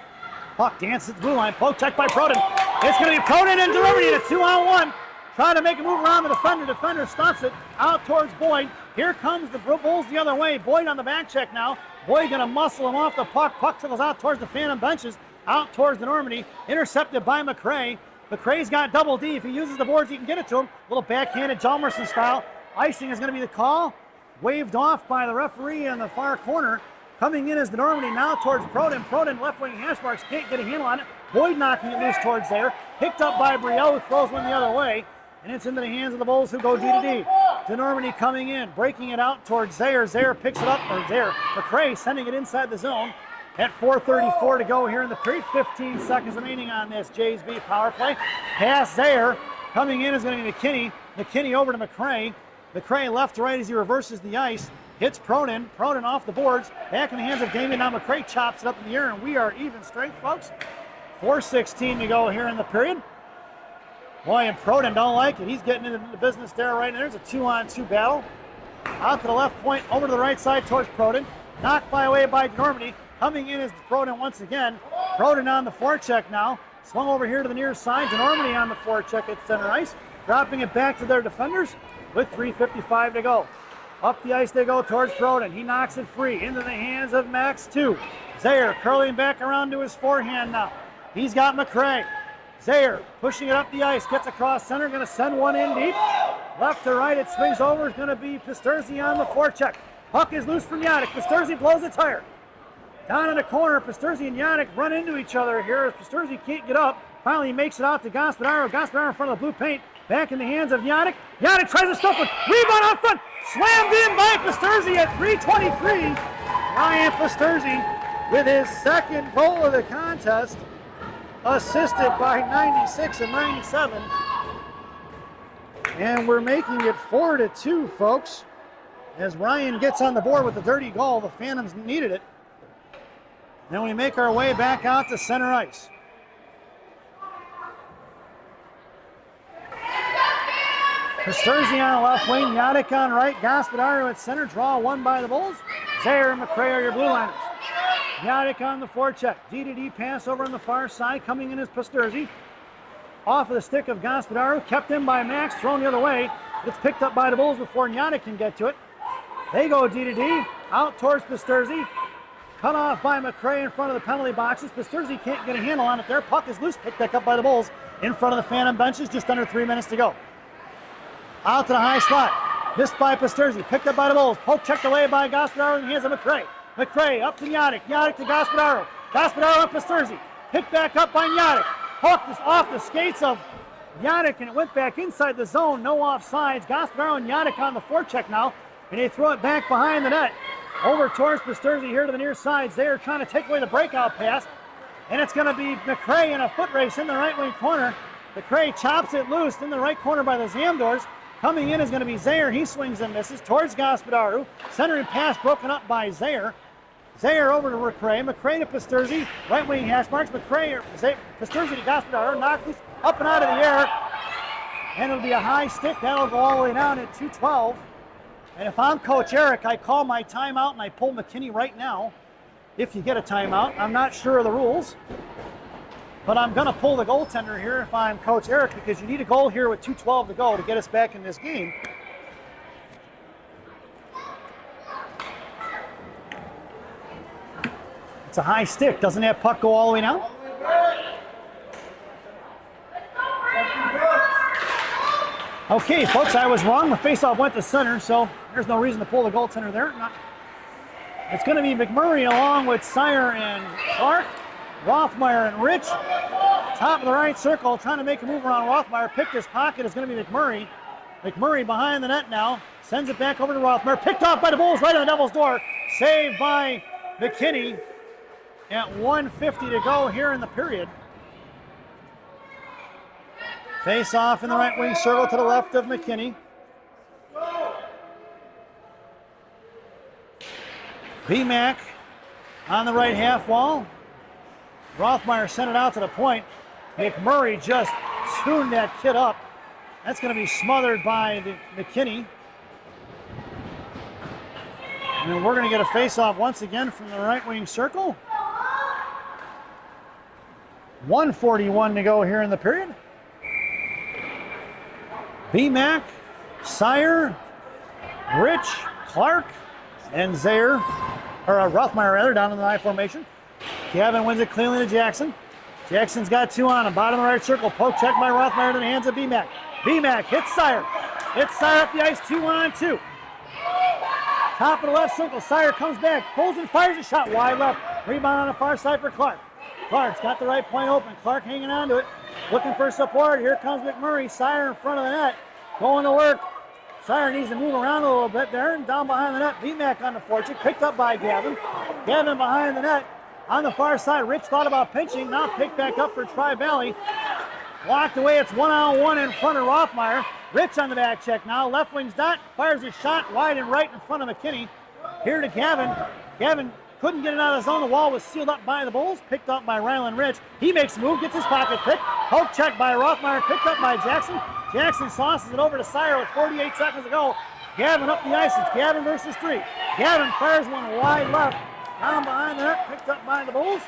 Puck dances at the blue line. Poke check by Proden. It's going to be Proden and Derivity in a 2-on-1. Trying to make a move around the defender. Defender stops it out towards Boyd. Here comes the Bulls the other way. Boyd on the back check now. Boyd going to muscle him off the puck. Puck trickles out towards the Phantom benches. Out towards the Normandy. Intercepted by McCray. McCray's got Double D. If he uses the boards, he can get it to him. A little backhanded Jalmerson style. Icing is going to be the call. Waved off by the referee in the far corner. Coming in is the Normandy now towards Proden. Proden left wing hash marks. Can't get a handle on it. Boyd knocking it loose towards there. Picked up by Brielle, who throws one the other way. And it's into the hands of the Bulls, who go D to D. De Normandy coming in, breaking it out towards Zayer. Zayer picks it up, or Zayer. McCray sending it inside the zone. At 4:34 to go here in the period. 15 seconds remaining on this Jays B power play. Pass Zayer. Coming in is going to be McKinney. McKinney over to McCray. McCray left to right as he reverses the ice. Hits Proden. Proden off the boards. Back in the hands of Damien. Now McCray chops it up in the air, and we are even strength, folks. 4:16 to go here in the period. Boy, and Proden don't like it. He's getting into the business there right now. There's a 2-on-2 battle. Out to the left point, over to the right side towards Proden. Knocked away by Normandy. Coming in is Proden once again. Proden on the forecheck now. Swung over here to the near side. Normandy on the forecheck at center ice. Dropping it back to their defenders with 3:55 to go. Up the ice they go towards Proden. He knocks it free into the hands of Max 2. Zayer curling back around to his forehand now. He's got McCray. Zayer pushing it up the ice. Gets across center. Going to send one in deep. Left to right. It swings over. It's going to be Pisturzi on the forecheck. Puck is loose from Yannick. Pisturzi blows a tire. Down in the corner, Pisturzi and Yannick run into each other here. Pisturzi can't get up. Finally he makes it out to Gaspadaro. Gaspadaro in front of the blue paint. Back in the hands of Yannick. Yannick tries to stuff it. Rebound out front. Slammed in by Pisturzi at 3:23. Ryan Pisturzi with his second goal of the contest. Assisted by 96 and 97. And we're making it 4-2, folks. As Ryan gets on the board with the dirty goal, the Phantoms needed it. Then we make our way back out to center ice. Pisturzi on the left wing, Yannick on right, Gaspadaro at center. Draw one by the Bulls. Zayer and McCray are your blue liners. Yannick on the forecheck. D-to-D pass over on the far side. Coming in is Pisturzi. Off of the stick of Gaspadaro. Kept in by Max. Thrown the other way. It's picked up by the Bulls before Yannick can get to it. They go D-to-D. Out towards Pisturzi. Cut off by McCray in front of the penalty boxes. Pisturzi can't get a handle on it there. Puck is loose. Picked back up by the Bulls in front of the Phantom benches. Just under 3 minutes to go. Out to the high slot. Missed by Pisturzi. Picked up by the Bulls. Poke checked away by Gaspadaro in the hands of McCray. McCray up to Yannick. Yannick to Gaspadaro. Gaspadaro up Pisturzi. Picked back up by Yannick. Hooked this off the skates of Yannick, and it went back inside the zone. No offsides. Gaspadaro and Yannick on the forecheck now, and they throw it back behind the net. Over towards Pasturzy here to the near side. Zaire trying to take away the breakout pass. And it's going to be McCray in a foot race in the right wing corner. McCray chops it loose in the right corner by the Zamdors. Coming in is going to be Zaire. He swings and misses towards Gospodaru. Centering pass broken up by Zaire. Zaire over to McCray. McCray to Pasturzy. Right wing hash marks. McCray or Pasturzy to Gospodaru. Knocked loose up and out of the air. And it'll be a high stick. That'll go all the way down at 2:12. And if I'm Coach Eric, I call my timeout and I pull McKinney right now. If you get a timeout, I'm not sure of the rules. But I'm going to pull the goaltender here if I'm Coach Eric, because you need a goal here with 2:12 to go to get us back in this game. It's a high stick. Doesn't that puck go all the way down? Okay, folks, I was wrong. The faceoff went to center, so there's no reason to pull the goaltender there. It's going to be McMurray along with Sire and Clark, Rothmeyer and Rich. Top of the right circle, trying to make a move around Rothmeyer. Picked his pocket is going to be McMurray. McMurray behind the net now. Sends it back over to Rothmeyer. Picked off by the Bulls right on the Devil's door. Saved by McKinney at 1:50 to go here in the period. Face off in the right wing circle to the left of McKinney. BMAC on the right half wall. Rothmeyer sent it out to the point. McMurray just tuned that kid up. That's going to be smothered by McKinney. And we're going to get a face-off once again from the right wing circle. 1:41 to go here in the period. BMAC, Sire, Rich, Clark, and Zaire, or Rothmeyer rather, down in the I formation. Gavin wins it cleanly to Jackson. Jackson's got two on him. Bottom of the right circle. Poke check by Rothmeyer to the hands of BMAC. BMAC hits Sire. Hits Sire up the ice, 2-on-2. Top of the left circle. Sire comes back, pulls and fires a shot wide left. Rebound on the far side for Clark. Clark's got the right point open. Clark hanging on to it. Looking for support. Here comes McMurray. Sire in front of the net. Going to work. Sire needs to move around a little bit there. And down behind the net. BMAC on the forecheck. Picked up by Gavin. Gavin behind the net. On the far side. Rich thought about pinching. Now picked back up for Tri-Valley. Walked away. It's 1-on-1 in front of Rothmeyer. Rich on the back check now. Left wing's dot. Fires a shot wide and right in front of McKinney. Here to Gavin. Gavin couldn't get it out of the zone. The wall was sealed up by the Bulls. Picked up by Ryland Rich. He makes a move. Gets his pocket picked. Poke check by Rothmeyer. Picked up by Jackson. Jackson sauces it over to Sire with 48 seconds to go. Gavin up the ice. It's Gavin versus three. Gavin fires one wide left. Down behind the net. Picked up by the Bulls.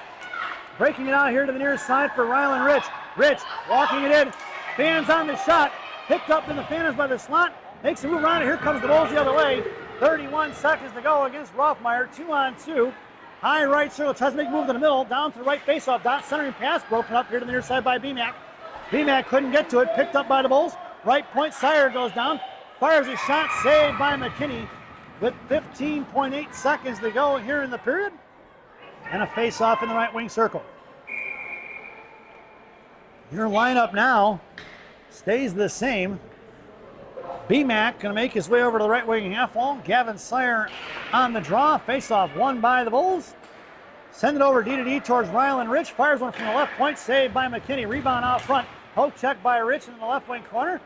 Breaking it out here to the near side for Ryland Rich. Rich walking it in. Fans on the shot. Picked up in the fans by the slot. Makes a move around it. Here comes the Bulls the other way. 31 seconds to go against Rothmeyer. 2-on-2. High right circle. Tries to make a move to the middle. Down to the right faceoff. Dot centering pass. Broken up here to the near side by BMAC. BMAC couldn't get to it. Picked up by the Bulls. Right point. Sire goes down. Fires a shot. Saved by McKinney. With 15.8 seconds to go here in the period. And a face-off in the right wing circle. Your lineup now stays the same. BMAC going to make his way over to the right wing half wall. Gavin Sire on the draw. Face-off won by the Bulls. Send it over D-to-D towards Ryland Rich. Fires one from the left point. Saved by McKinney. Rebound out front. Poke check by Rich in the left wing corner.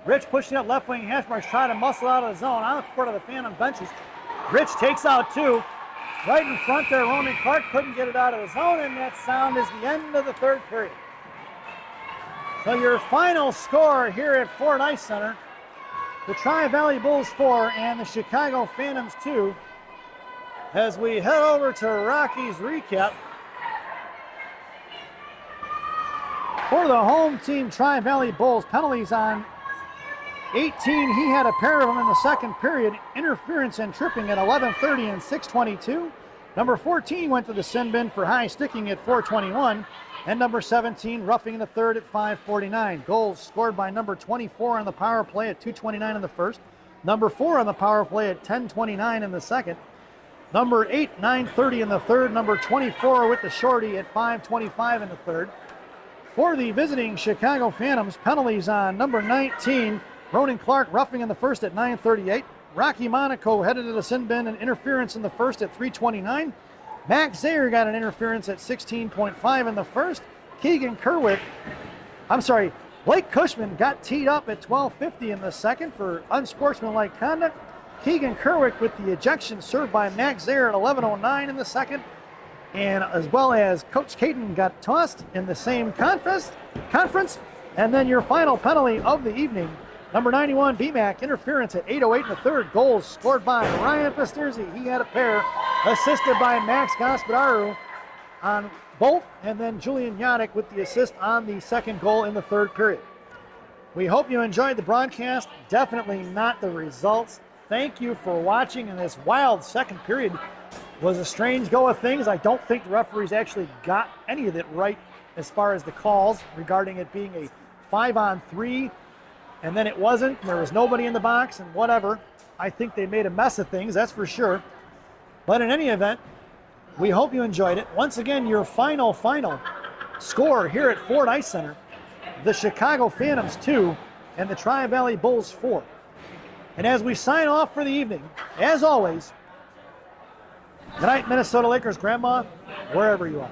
Rich pushing up left wing hash marks. Trying to muscle out of the zone. On the court of the Phantom benches. Rich takes out two. Right in front there, Roman Clark couldn't get it out of the zone, and that sound is the end of the third period. So your final score here at Ford Ice Center, the Tri-Valley Bulls 4 and the Chicago Phantoms 2. As we head over to Rocky's recap. For the home team, Tri-Valley Bulls, penalties on 18. He had a pair of them in the second period. Interference and tripping at 11:30 and 6:22. Number 14 went to the sin bin for high sticking at 4:21. And number 17 roughing in the third at 5:49. Goals scored by number 24 on the power play at 2:29 in the first. Number 4 on the power play at 10:29 in the second. Number 8, 9:30 in the third. Number 24 with the shorty at 5:25 in the third. For the visiting Chicago Phantoms, penalties on number 19, Ronan Clark roughing in the first at 9:38. Rocky Monaco headed to the sin bin, an interference in the first at 3:29. Max Zayer got an interference at 16.5 in the first. Blake Cushman got teed up at 12:50 in the second for unsportsmanlike conduct. Keegan Kerwick with the ejection served by Max Zayer at 11:09 in the second. And as well as Coach Caden got tossed in the same conference. And then your final penalty of the evening, number 91, BMAC, interference at 8:08 in the third. Goals scored by Ryan Pasterzi. He had a pair, assisted by Max Gospodaru on both, and then Julian Yadick with the assist on the second goal in the third period. We hope you enjoyed the broadcast, definitely not the results. Thank you for watching, and this wild second period was a strange go of things. I don't think the referees actually got any of it right as far as the calls regarding it being a 5-on-3, and then it wasn't, and there was nobody in the box and whatever. I think they made a mess of things, that's for sure. But in any event, we hope you enjoyed it. Once again, your final score here at Ford Ice Center, the Chicago Phantoms 2 and the Tri-Valley Bulls 4. And as we sign off for the evening, as always, good night, Minnesota Lakers, Grandma, wherever you are.